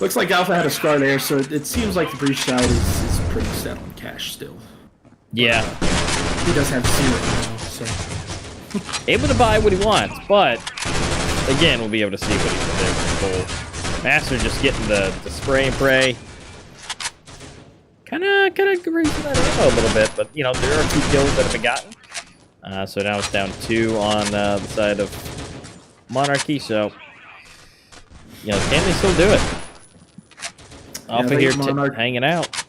Looks like Alpha had a scar there, so it seems like the breach side is pretty set on cash still. Yeah. He does have 0 now, so... Able to buy what he wants, but again, we'll be able to see what he's able to pull. Master just getting the spray and pray. Kind of raising that ammo a little bit, but you know there are 2 kills that have been gotten. So now it's down 2 on the side of Monarchy. So you know, can they still do it? Alpha here hanging out.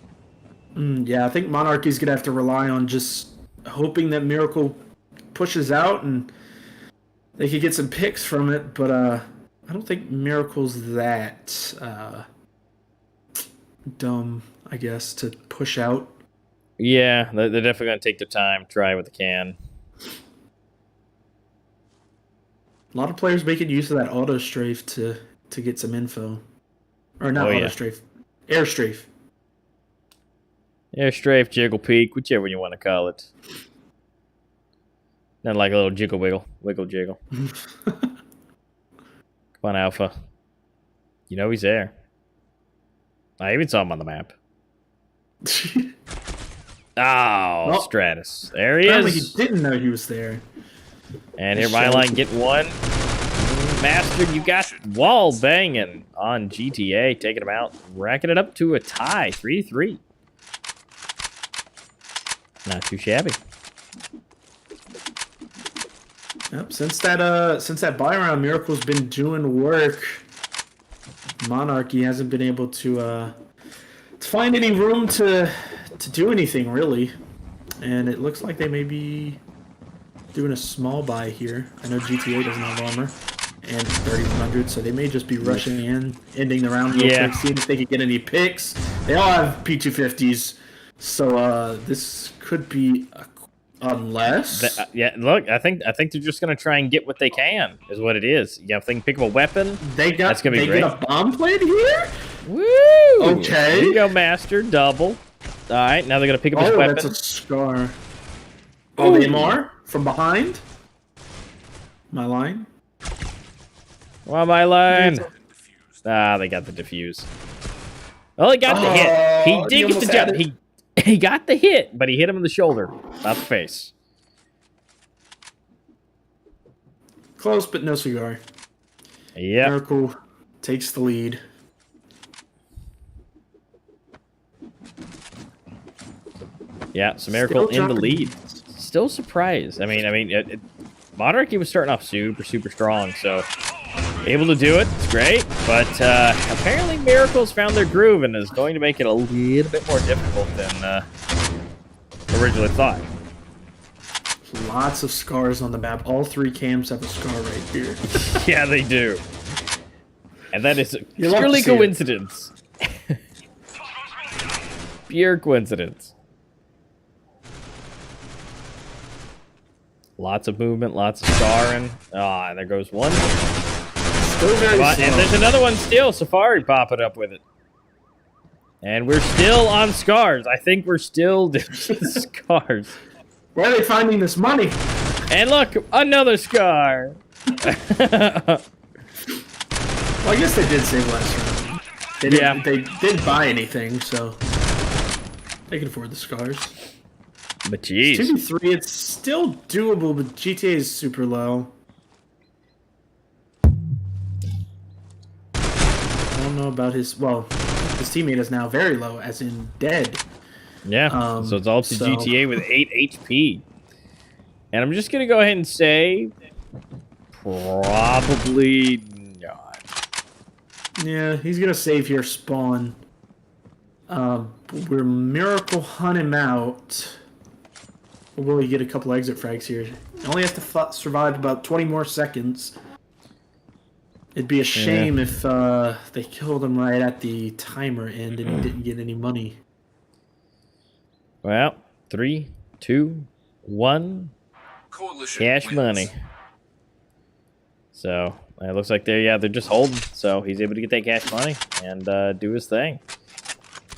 Yeah, I think Monarchy's gonna have to rely on just hoping that Miracle pushes out and they could get some picks from it, but I don't think Miracle's that dumb, I guess, to push out. Yeah, they're definitely going to take their time, try what they can. A lot of players making use of that auto strafe to get some info. Or not auto strafe. Air strafe. Air strafe, jiggle peek, whichever you want to call it. Not like a little jiggle wiggle. Wiggle jiggle. Come on, Alpha. You know he's there. I even saw him on the map. Oh, Stratus. There he is. He didn't know he was there. And here, my line getting one. Master, you got wall banging on GTA. Taking him out. Racking it up to a tie. 3-3. Not too shabby. Yep, since that buy round, Miracle's been doing work. Monarchy hasn't been able to find any room to do anything really, and it looks like they may be doing a small buy here. I know GTA doesn't have armor and 3100, so they may just be rushing in, ending the round real quick, seeing if they can get any picks. They all have P250s, so this could be unless. Look, I think they're just gonna try and get what they can. Is what it is. You know, if they can pick up a weapon, that's gonna be great. They get a bomb plant here. Woo! Okay. There you go, Master. Double. All right, now they're gonna pick up his weapon. That's a scar. Oh, the MR from behind. My line. Well, my line. They got the defuse. Well, he got the hit. He did get the jump. He got the hit, but he hit him in the shoulder, not the face. Close, but no cigar. Yeah. Miracle takes the lead. Yeah, so Miracle in the lead. Still surprised. I mean, Monarchy was starting off super strong, so able to do it. It's great, but apparently Miracle's found their groove and is going to make it a little bit more difficult than originally thought. Lots of scars on the map. All 3 camps have a scar right here. Yeah, they do. And that is You love purely to see it. coincidence. Pure coincidence. Lots of movement, lots of scarring. Ah, and there goes one. Still very slow. And there's another one still. Safari popping up with it. And we're still on scars. I think we're still doing scars. Where are they finding this money? And look, another scar. Well, I guess they did save last round. They didn't buy anything, so they can afford the scars. But jeez. 2v3, it's still doable, but GTA is super low. I don't know about his... Well, his teammate is now very low, as in dead. Yeah, so it's all to GTA with 8 HP. And I'm just going to go ahead and say... Probably not. Yeah, he's going to save here, spawn. We're Miracle hunt him out. Will he get a couple exit frags here? He only has to survive about 20 more seconds. It'd be a shame if they killed him right at the timer end and he didn't get any money. Well, 3, 2, 1. Coalition Cash wins. money. So, it looks like they're just holding. So, he's able to get that cash money and do his thing.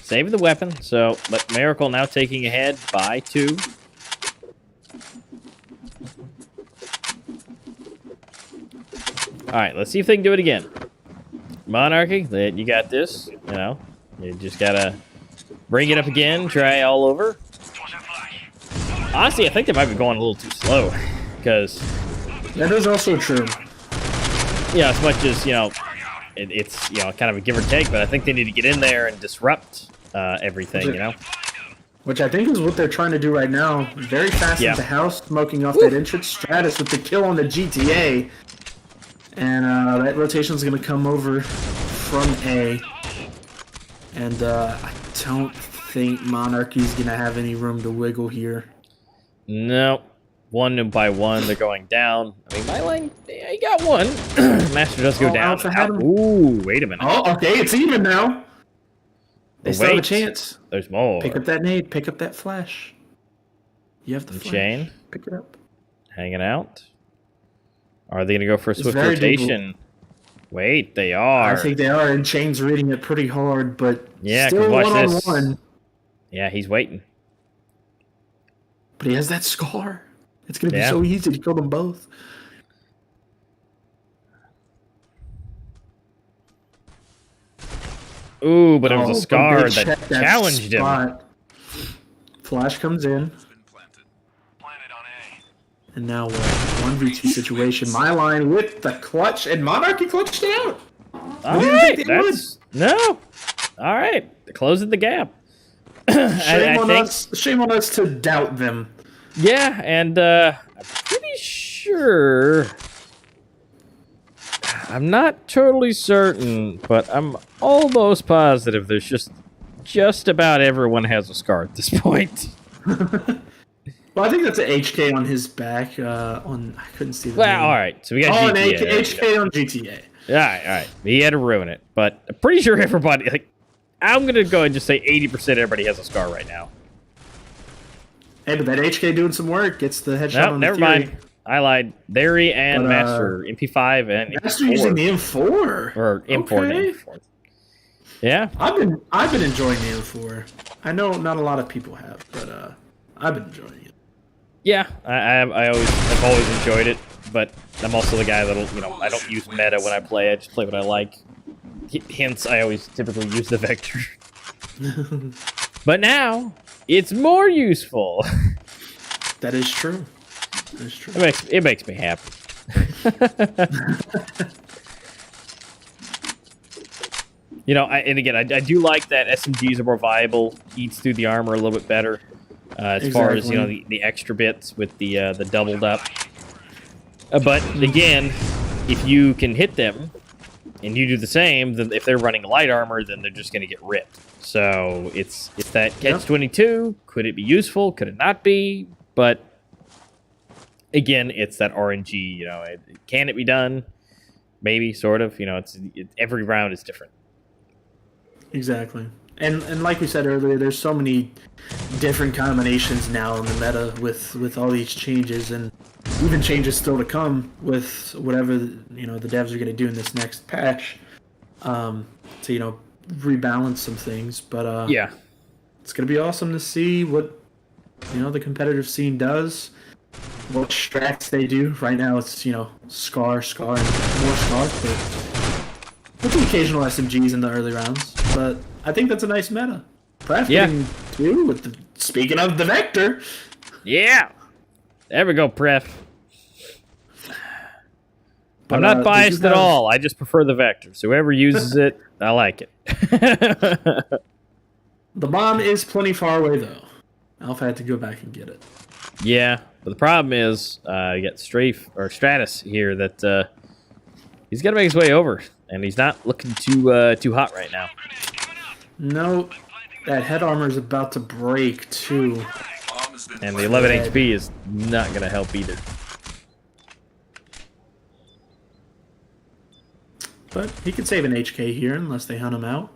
Saving the weapon. So, but Miracle now taking ahead by 2. Alright, let's see if they can do it again. Monarchy, you got this. You know, you just gotta bring it up again, try all over. Honestly, I think they might be going a little too slow. Because, That is also true. yeah, as much as, it's, kind of a give or take, but I think they need to get in there and disrupt everything, you know? Which I think is what they're trying to do right now. Very fast into house, smoking off that entrance. Stratus with the kill on the GTA. And that rotation's going to come over from A. And I don't think Monarchy's going to have any room to wiggle here. No. 1 by 1, they're going down. I mean, my line, he got one. Master does go down. Alpha had him. Ooh, wait a minute. Oh, okay, it's even now. They still have a Wait. chance. There's more. Pick up that nade. Pick up that flash. You have the flash. Chain. Pick it up. Hanging out. Are they going to go for a swift very rotation? Wait, they are. I think they are, and Chain's reading it pretty hard, but Yeah, still watch one this. on one. Yeah, he's waiting. But he has that scar. It's going to be Yeah. so easy to kill them both. Ooh, but it was a but scar they that checked challenged him. spot. Flash comes in, and now what? 1v2 situation. My line with the clutch, and Monarchy clutched it out. All didn't right, think they would. that's... No. All right, closing the gap. Shame on us to doubt them. Yeah, and I'm pretty sure... I'm not totally certain, but I'm almost positive there's just about everyone has a scar at this point. Well, I think that's an HK on his back. I couldn't see the Well, name. all right, so we got an GTA. HK on GTA. All right. He had to ruin it, but I'm pretty sure everybody, I'm going to go and just say 80% everybody has a scar right now. Hey, but that HK doing some work gets the headshot Nope, on the never Fury. mind. I lied. Theory and But, Master, MP5 and Master MP4. using the M4. Or M4 Okay. and M4. Yeah. I've been enjoying the M4. I know not a lot of people have, but I've been enjoying it. Yeah, I've always enjoyed it, but I'm also the guy that'll, I don't use meta when I play. I just play what I like. Hence, I always typically use the Vector. But now, it's more useful. That is true. That is true. It makes me happy. And again, I do like that SMGs are more viable, eats through the armor a little bit better. As far as, the extra bits with the doubled up. But again, if you can hit them and you do the same, then if they're running light armor, then they're just going to get ripped. So it's that catch-22. Could it be useful? Could it not be? But again, it's that RNG. You know, can it be done? Maybe, sort of. You know, every round is different. Exactly. And like we said earlier, there's so many different combinations now in the meta with all these changes, and even changes still to come with whatever the devs are going to do in this next patch to rebalance some things. But yeah, it's going to be awesome to see what the competitive scene does, what strats they do. Right now it's Scar, and more Scar, but with the occasional SMGs in the early rounds. But I think that's a nice meta. Pref getting two with speaking of the Vector. Yeah. There we go, Pref. I'm not biased at all. I just prefer the Vector. So whoever uses it, I like it. The bomb is plenty far away, though. Alpha had to go back and get it. Yeah, but the problem is you got Stratus here that he's got to make his way over, and he's not looking too hot right now. No, that head armor is about to break too, and the 11 HP is not going to help either. But he could save an HK here unless they hunt him out.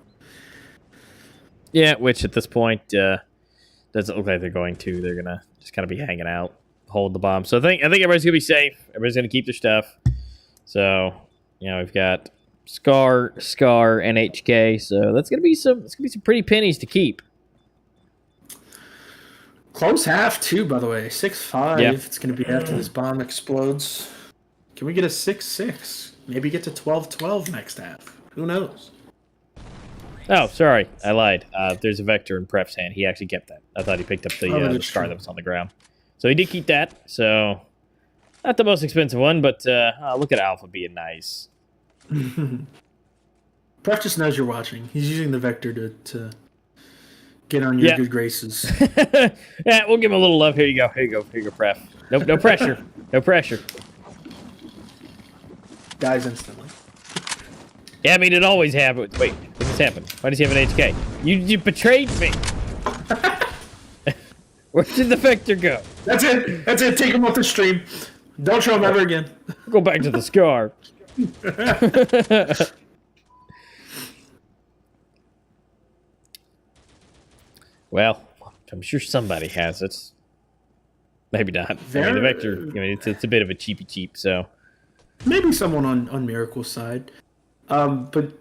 Yeah, which at this point doesn't look like they're going to. They're gonna just kind of be hanging out, hold the bomb. So I think everybody's gonna be safe. Everybody's gonna keep their stuff. So we've got Scar, and HK. So that's gonna be some pretty pennies to keep. Close half too, by the way. 6-5. Yeah. It's gonna be after this bomb explodes. Can we get a 6-6? Maybe get to 12-12 next half. Who knows? Oh, sorry, I lied. There's a Vector in Pref's hand. He actually kept that. I thought he picked up the Scar that was on the ground. So he did keep that. So not the most expensive one, but look at Alpha being nice. Pref just knows you're watching. He's using the Vector to get on your good graces. Yeah, we'll give him a little love. Here you go, Pref. Nope, no pressure. No pressure. Dies instantly. Yeah, I mean, it always happens. Wait, what just happened? Why does he have an HK? You betrayed me. Where did the Vector go? That's it. Take him off the stream. Don't show him ever again. Go back to the Scar. Well, I'm sure somebody has it. Maybe not. I mean, the Vector, it's a bit of a cheapy, so. Maybe someone on Miracle's side. But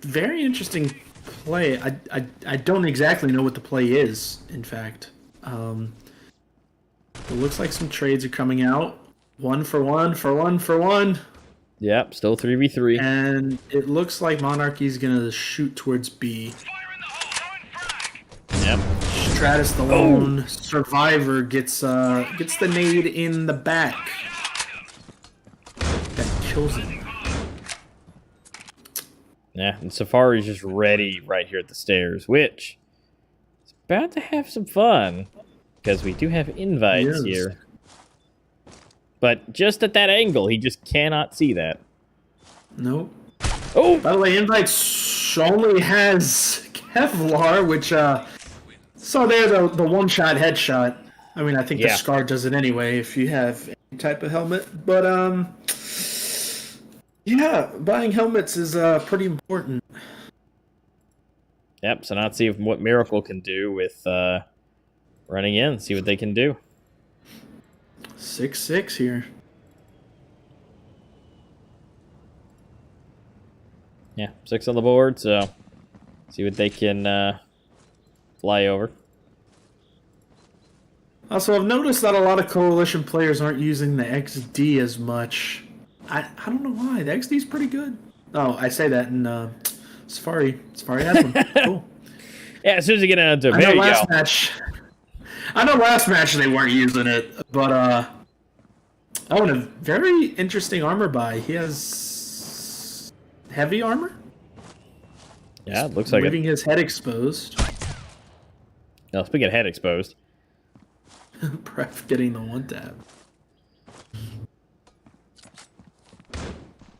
very interesting play. I don't exactly know what the play is, in fact. It looks like some trades are coming out. 1 for 1 for 1 for 1. Yep, still 3v3. And it looks like Monarchy's gonna shoot towards B. Yep. Stratus the lone survivor gets the nade in the back. That kills him. Yeah, and Safari's just ready right here at the stairs, which is about to have some fun because we do have invites here. But just at that angle, he just cannot see that. Nope. Oh! By the way, invites only has Kevlar, which so there the one-shot headshot. I mean, I think the Scar does it anyway if you have any type of helmet. But yeah, buying helmets is pretty important. Yep, so now let's see what Miracle can do with running in, see what they can do. 6-6 here. Yeah, 6 on the board, so see what they can fly over. Also, I've noticed that a lot of Coalition players aren't using the XD as much. I don't know why. The XD is pretty good. Oh, I say that in Safari. Safari has one. Cool. Yeah, as soon as you get into I know last match they weren't using it, but and a very interesting armor buy. He has heavy armor. Yeah, it looks like leaving his head exposed. No, speaking of head exposed. Pref getting the one tap.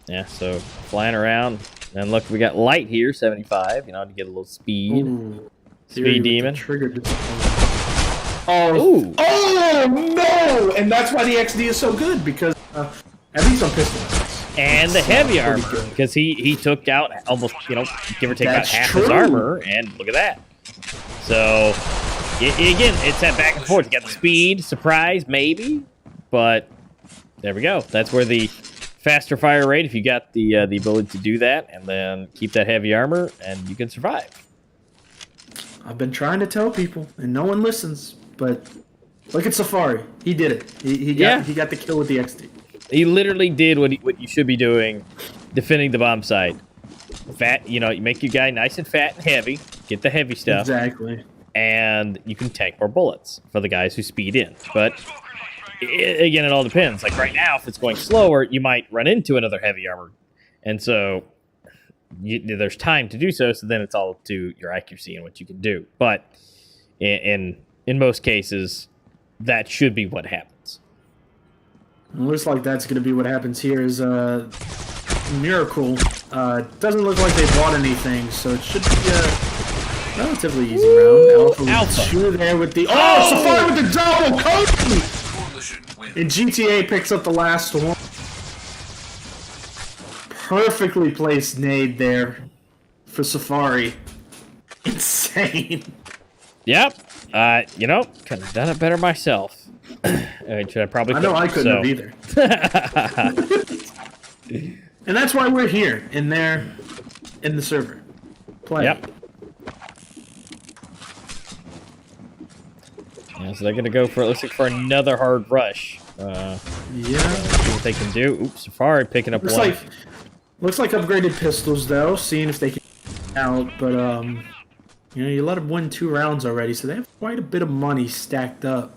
Yeah, so flying around. And look, we got light here, 75, you know, to get a little speed. Ooh, Speed demon. Trigger. Oh, Ooh. oh no! And that's why the XD is so good, because at least on pistol. And the heavy armor, because he took out almost, you know, give or take about half his armor, and look at that. So, again, it's that back and forth. You got the speed, surprise, maybe, but there we go. That's where the faster fire rate, if you got the ability to do that, and then keep that heavy armor, and you can survive. I've been trying to tell people, and no one listens, but look at Safari. He did it. He got the kill with the XD. He literally did what you should be doing, defending the bomb site. Fat, you know, you make your guy nice and fat and heavy, get the heavy stuff. Exactly. And you can tank more bullets for the guys who speed in. But, again, it all depends. Like right now, if it's going slower, you might run into another heavy armor. And so there's time to do so, so then it's all up to your accuracy and what you can do. But in most cases, that should be what happens. It looks like that's going to be what happens here is Miracle. Doesn't look like they bought anything, so it should be a relatively easy round. Alpha. Sure there with the... Oh, Safari with the double! Cody! And GTA picks up the last one. Perfectly placed nade there for Safari. Insane. Yep. You know, could have done it better myself. Which I probably I know I couldn't have either. And that's why we're here, in the server. Play. Yep. Yeah, so they're gonna go for, it looks like, for another hard rush. Yeah. See what they can do. Oops, Safari picking up one. Looks like upgraded pistols though, seeing if they can out, but you know, you let them win 2 rounds already, so they have quite a bit of money stacked up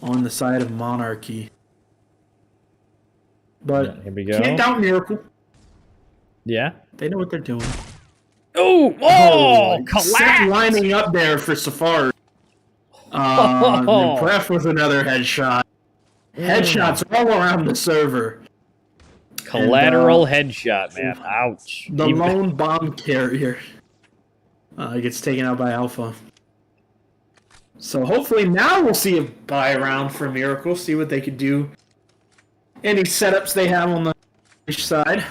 on the side of Monarchy. But yeah, here we go. Can't doubt Miracle. Yeah. They know what they're doing. Oh, collapse! Lining up there for Safari. Then Pref with another headshot. Headshots all around the server. Collateral headshot, man. Ouch. The lone bomb carrier gets taken out by Alpha. So hopefully now we'll see a buy round for Miracle, see what they could do. Any setups they have on the side.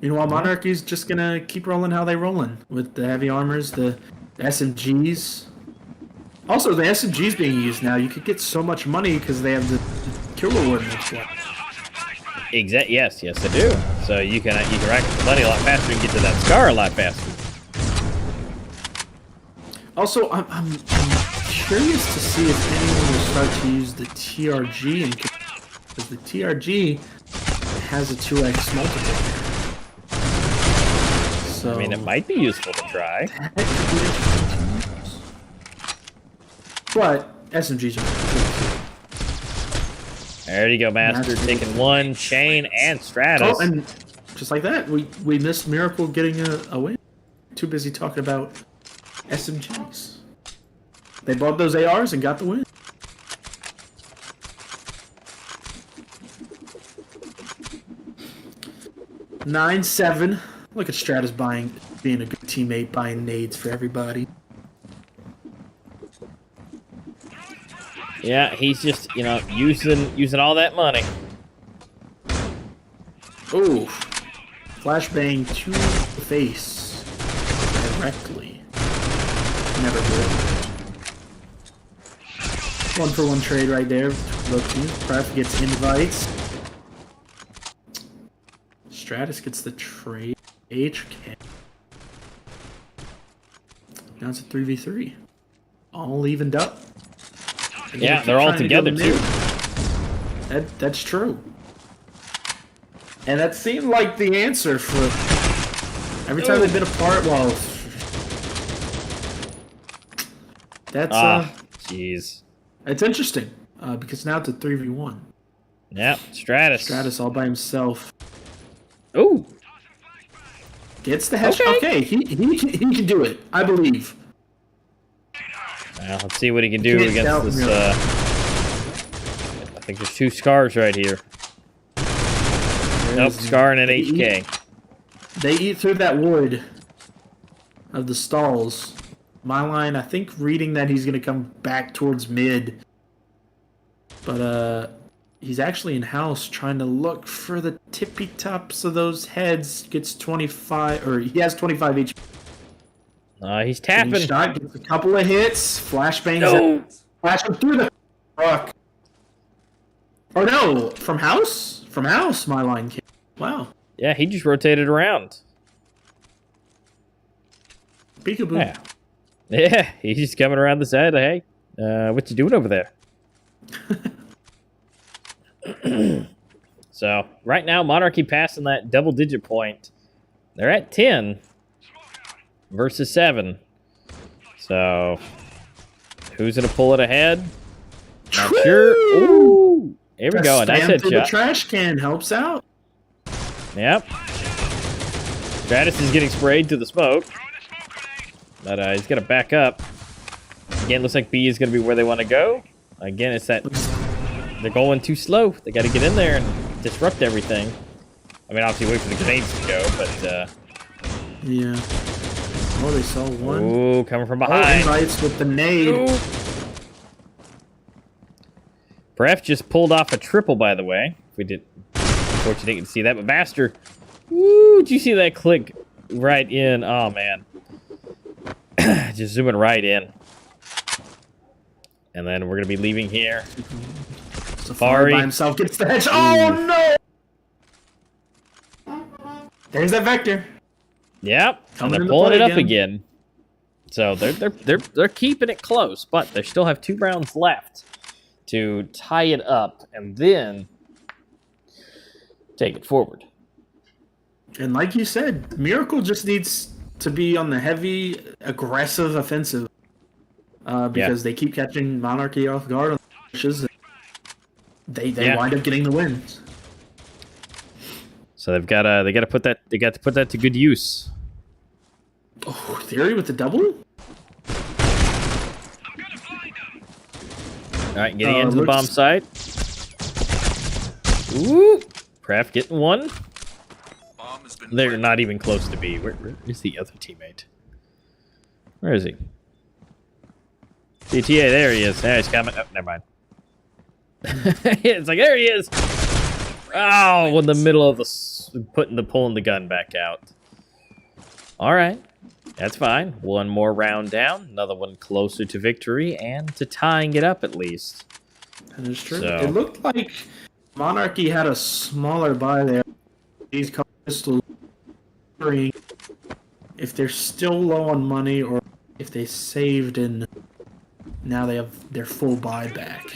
Meanwhile, Monarchy's just gonna keep rolling how they rolling with the heavy armors, the SMGs. Also, the SMGs being used now, you could get so much money because they have the kill reward next one. Yes, they do. So you can rack up the money a lot faster and get to that scar a lot faster. Also, I'm curious to see if anyone will start to use the TRG, because the TRG has a 2x multiplier. So, I mean, it might be useful to try. But SMGs are cool. There you go, Master. Taking one, Chain, and Stratus. Oh, and just like that, we missed Miracle getting a win. Too busy talking about SMGs. They bought those ARs and got the win. (9-7). Look at Stratus being a good teammate, buying nades for everybody. Yeah, he's just, you know, using all that money. Ooh. Flashbang to the face. Directly. Never good. 1-for-1 trade right there. Look, Pref gets invites. Stratus gets the trade. HK. Now it's a 3v3. All evened up. Yeah, they're all together too. That's true. And that seemed like the answer for every time they've been apart. Well, that's jeez. It's interesting because now it's a 3v1. Yep, Stratus. Stratus all by himself. Ooh. Gets the headshot. Okay, he can do it. I believe. Well, let's see what he can do against this. I think there's 2 scars right here. Nope, scar and an HK. They eat through that wood of the stalls. My line, I think, reading that he's going to come back towards mid. But he's actually in house trying to look for the tippy tops of those heads. Gets 25, or he has 25 each. He's tapping. Shot, gets a couple of hits. Flashbangs. No. Flash him through the truck. Or no, from house? From house, my line came. Wow. Yeah, he just rotated around. Peekaboo. Yeah. Yeah, he's just coming around the side. Hey, what you doing over there? So, right now, Monarchy passing that double-digit point. They're at 10 versus 7. So, who's going to pull it ahead? Not sure. Ooh, here we go. A nice headshot. The trash can helps out. Yep. Stratus is getting sprayed to the smoke. But he's going to back up. Again, looks like B is going to be where they want to go. Again, it's that they're going too slow. They got to get in there and disrupt everything. I mean, obviously wait for the grenades to go, but... Yeah. Oh, they saw one. Ooh, coming from behind. Oh, invites with the nade. Ooh. Bref just pulled off a triple, by the way. We did... Unfortunately, didn't see that, but Master... Ooh, did you see that click right in? Oh, man. Just zooming right in. And then we're going to be leaving here. Safari by himself gets the headshot. Oh, no! There's that Vector. Yep, and they're pulling it up again. So they're keeping it close, but they still have 2 rounds left to tie it up and then take it forward. And like you said, Miracle just needs to be on the heavy, aggressive offensive because they keep catching Monarchy off guard on the pushes. They wind up getting the wins. So they got to put that to good use. Oh, Theory with the double? All right, getting into the bomb site. Ooh, Craft getting one. They're not even close to B. Where is the other teammate? Where is he? CTA, there he is. There he's coming. Oh, never mind. It's like, there he is. Oh, in the middle of pulling the gun back out. All right, that's fine. One more round down. Another one closer to victory and to tying it up at least. That is true. So, it looked like Monarchy had a smaller buy there. These pistols, if they're still low on money or if they saved and now they have their full buy back.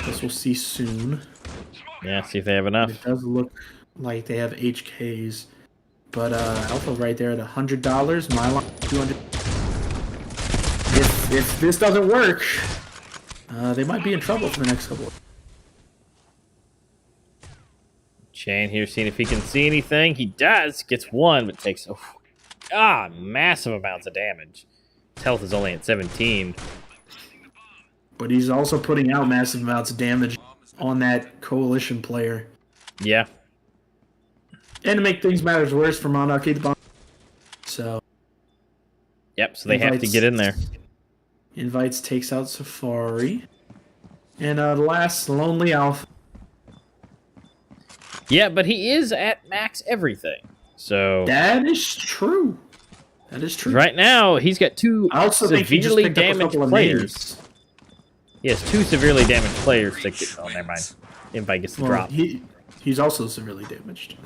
Guess we'll see soon. Yeah, see if they have enough. It does look like they have HKs. But Alpha right there at $100. My line $200. If this doesn't work, they might be in trouble for the next couple. Chan here seeing if he can see anything. He does. Gets one, but takes massive amounts of damage. His health is only at 17. But he's also putting out massive amounts of damage on that coalition player. Yeah. And to make things matters worse for Monarchy, the bomb. So. Yep, so they have to get in there. Invites takes out Safari. And last, Lonely Alpha. Yeah, but he is at max everything. So that is true. That is true. Right now, he's got 2 severely damaged players. He has 2 severely damaged players to get. Oh, never mind. Invite gets the drop. He's also severely damaged.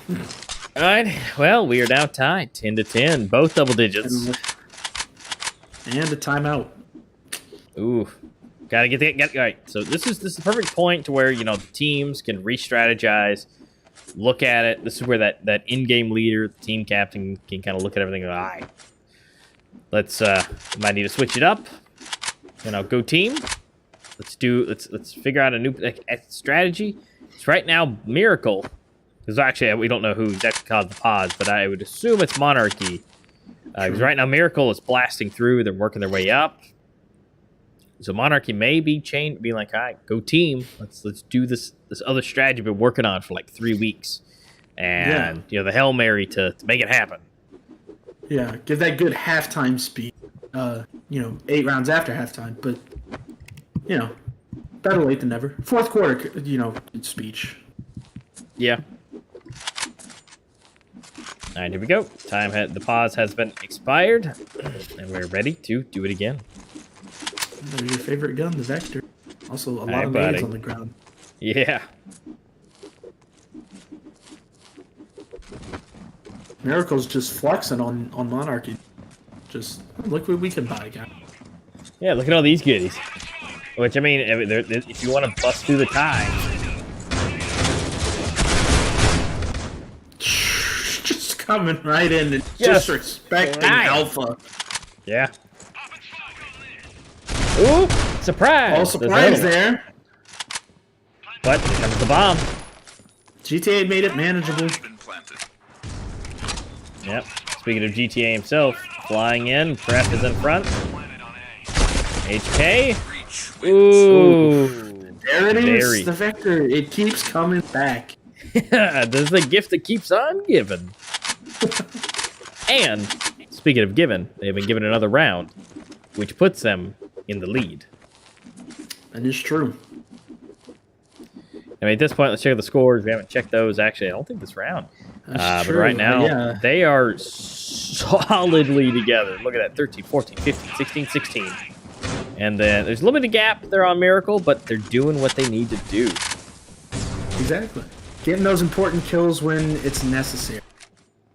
All right. Well, we are now tied 10-10, both double digits. And a timeout. Ooh. Gotta get all right. So this is the perfect point to where, the teams can re-strategize, look at it. This is where that in-game leader, the team captain, can kind of look at everything and go, all right, let's might need to switch it up. Go team. Let's figure out a new strategy. So right now, Miracle, because actually we don't know who exactly caused the pause, but I would assume it's Monarchy. Because right now Miracle is blasting through. They're working their way up. So Monarchy may be being like, all right, go team. Let's do this other strategy we've been working on for like 3 weeks, and the Hail Mary to make it happen. Yeah, give that good halftime speed. 8 rounds after halftime, but better late than never. Fourth quarter, speech. Yeah. All right, here we go. The pause has been expired, and we're ready to do it again. Your favorite gun, the Vector. Also, a lot of nades on the ground. Yeah. Miracle's just flexing on Monarchy. Just look what we can buy, guys. Yeah, look at all these goodies. Which, I mean, if you want to bust through the tie. Just coming right in and just respecting Alpha. Yeah. Ooh, surprise! Oh, surprise there. But here comes the bomb. GTA made it manageable. Yep. Speaking of GTA himself, flying in, Pref is in front. HK. Ooh. There it is, the Vector. It keeps coming back. This is a gift that keeps on giving. And, speaking of giving, they've been given another round, which puts them in the lead. That is true. I mean, at this point, let's check the scores. We haven't checked those, actually. I don't think this round. That's but true. right now, they are solidly together. Look at that, 13, 14, 15, 16, 16. And then there's a limited gap there on Miracle, but they're doing what they need to do. Exactly. Getting those important kills when it's necessary.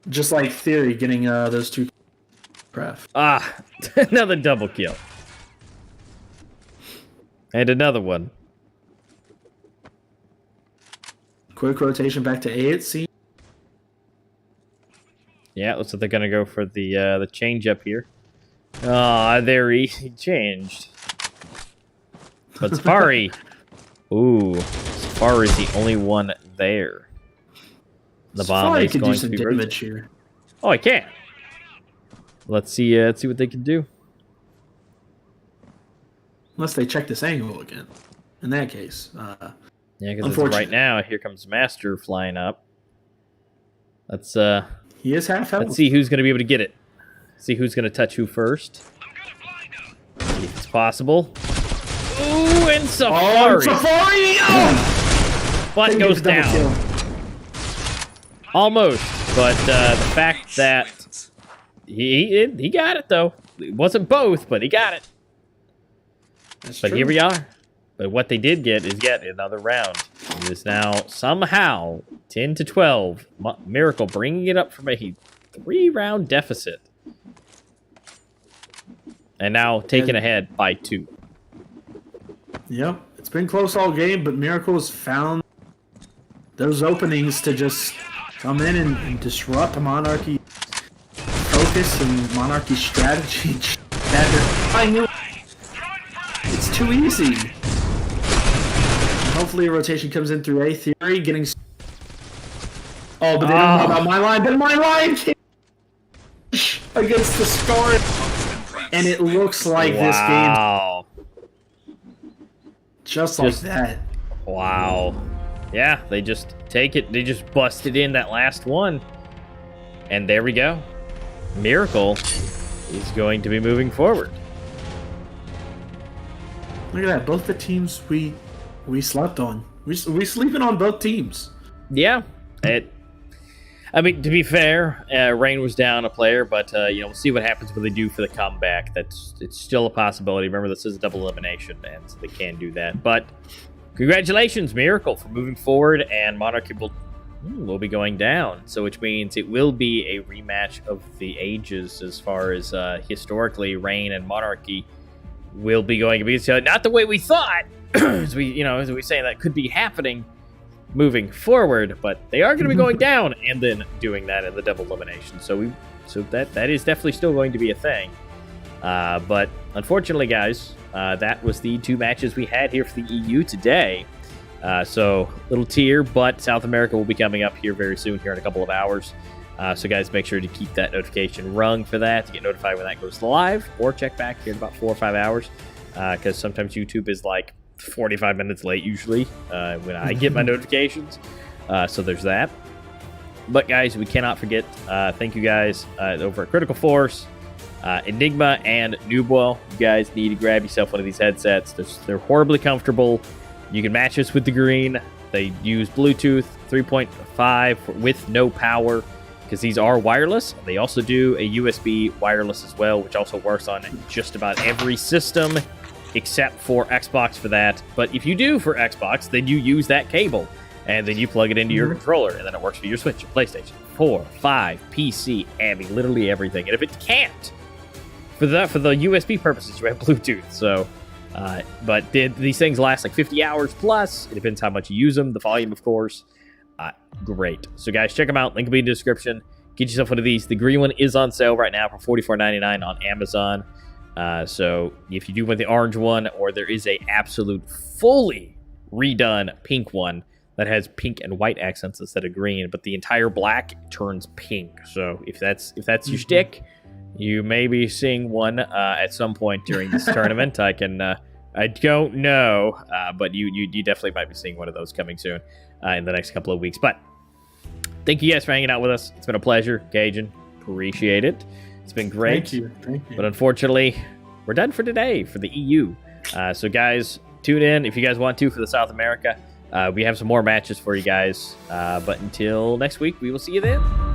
Just like Theory getting those 2 Pref. Another double kill. And another one. Quick rotation back to A, it seems. Yeah, looks like they're going to go for the change up here. There he changed. But Safari. Ooh, Safari's the only one there. The bomb is going to be damage here. Oh, I can. Let's see what they can do. Unless they check this angle again. In that case, yeah, because right now here comes Master flying up. Let's he is half health. Let's see who's going to be able to get it. See who's going to touch who first. See if it's possible. Ooh, and Safari. Oh, Safari! Oh! Butt goes down. Almost, but the fact that he got it though. It wasn't both, but he got it. That's but true. Here we are. But what they did get is another round. It is now somehow 10 to 12. Miracle bringing it up from a 3-round deficit. And now taken ahead by 2. Yep. It's been close all game, but Miracle has found those openings to just come in and disrupt Monarchy focus and Monarchy strategy. I knew it's too easy. Hopefully a rotation comes in through A. Theory getting... Oh, but they don't know about my line. But my line against the Scar. And it looks like this game... Just like that. Wow. Yeah, they just take it. They just busted in that last one. And there we go. Miracle is going to be moving forward. Look at that. Both the teams we slept on. We sleeping on both teams. Yeah. I mean, to be fair, Rain was down a player, but we'll see what happens when they do for the comeback. It's still a possibility. Remember, this is a double elimination, and so they can do that. But congratulations, Miracle, for moving forward, and Monarchy will be going down. So, which means it will be a rematch of the ages as far as historically Rain and Monarchy will be going to be. So, not the way we thought, as we say that could be happening moving forward, but they are going to be going down and then doing that in the double elimination. So that is definitely still going to be a thing. But unfortunately, guys, that was the 2 matches we had here for the EU today. So little tier, but South America will be coming up here very soon, here in a couple of hours. So guys, make sure to keep that notification rung for that to get notified when that goes live, or check back here in about 4 or 5 hours because sometimes YouTube is like 45 minutes late usually when I get my notifications. So there's that. But guys, we cannot forget, thank you guys over at Critical Force, Enigma, and NUBWO. You guys need to grab yourself one of these headsets. They're horribly comfortable. You can match this with the green. They use Bluetooth 3.5 with no power, because these are wireless. They also do a USB wireless as well, which also works on just about every system except for Xbox for that. But if you do for Xbox, then you use that cable, and then you plug it into your controller, and then it works for your Switch, your PlayStation 4, 5, PC, literally everything. And if it can't, for the USB purposes, you have Bluetooth. So, but these things last like 50 hours plus. It depends how much you use them. The volume, of course. Great. So guys, check them out. Link will be in the description. Get yourself one of these. The green one is on sale right now for $44.99 on Amazon. So if you do want the orange one, or there is a absolute fully redone pink one that has pink and white accents instead of green, but the entire black turns pink. So if that's your shtick, you may be seeing one at some point during this tournament. I don't know, but you definitely might be seeing one of those coming soon in the next couple of weeks. But thank you guys for hanging out with us. It's been a pleasure, Cajun. Appreciate it. It's been great. Thank you. But unfortunately, we're done for today for the EU. So guys, tune in if you guys want to for the South America. We have some more matches for you guys. But until next week, we will see you then.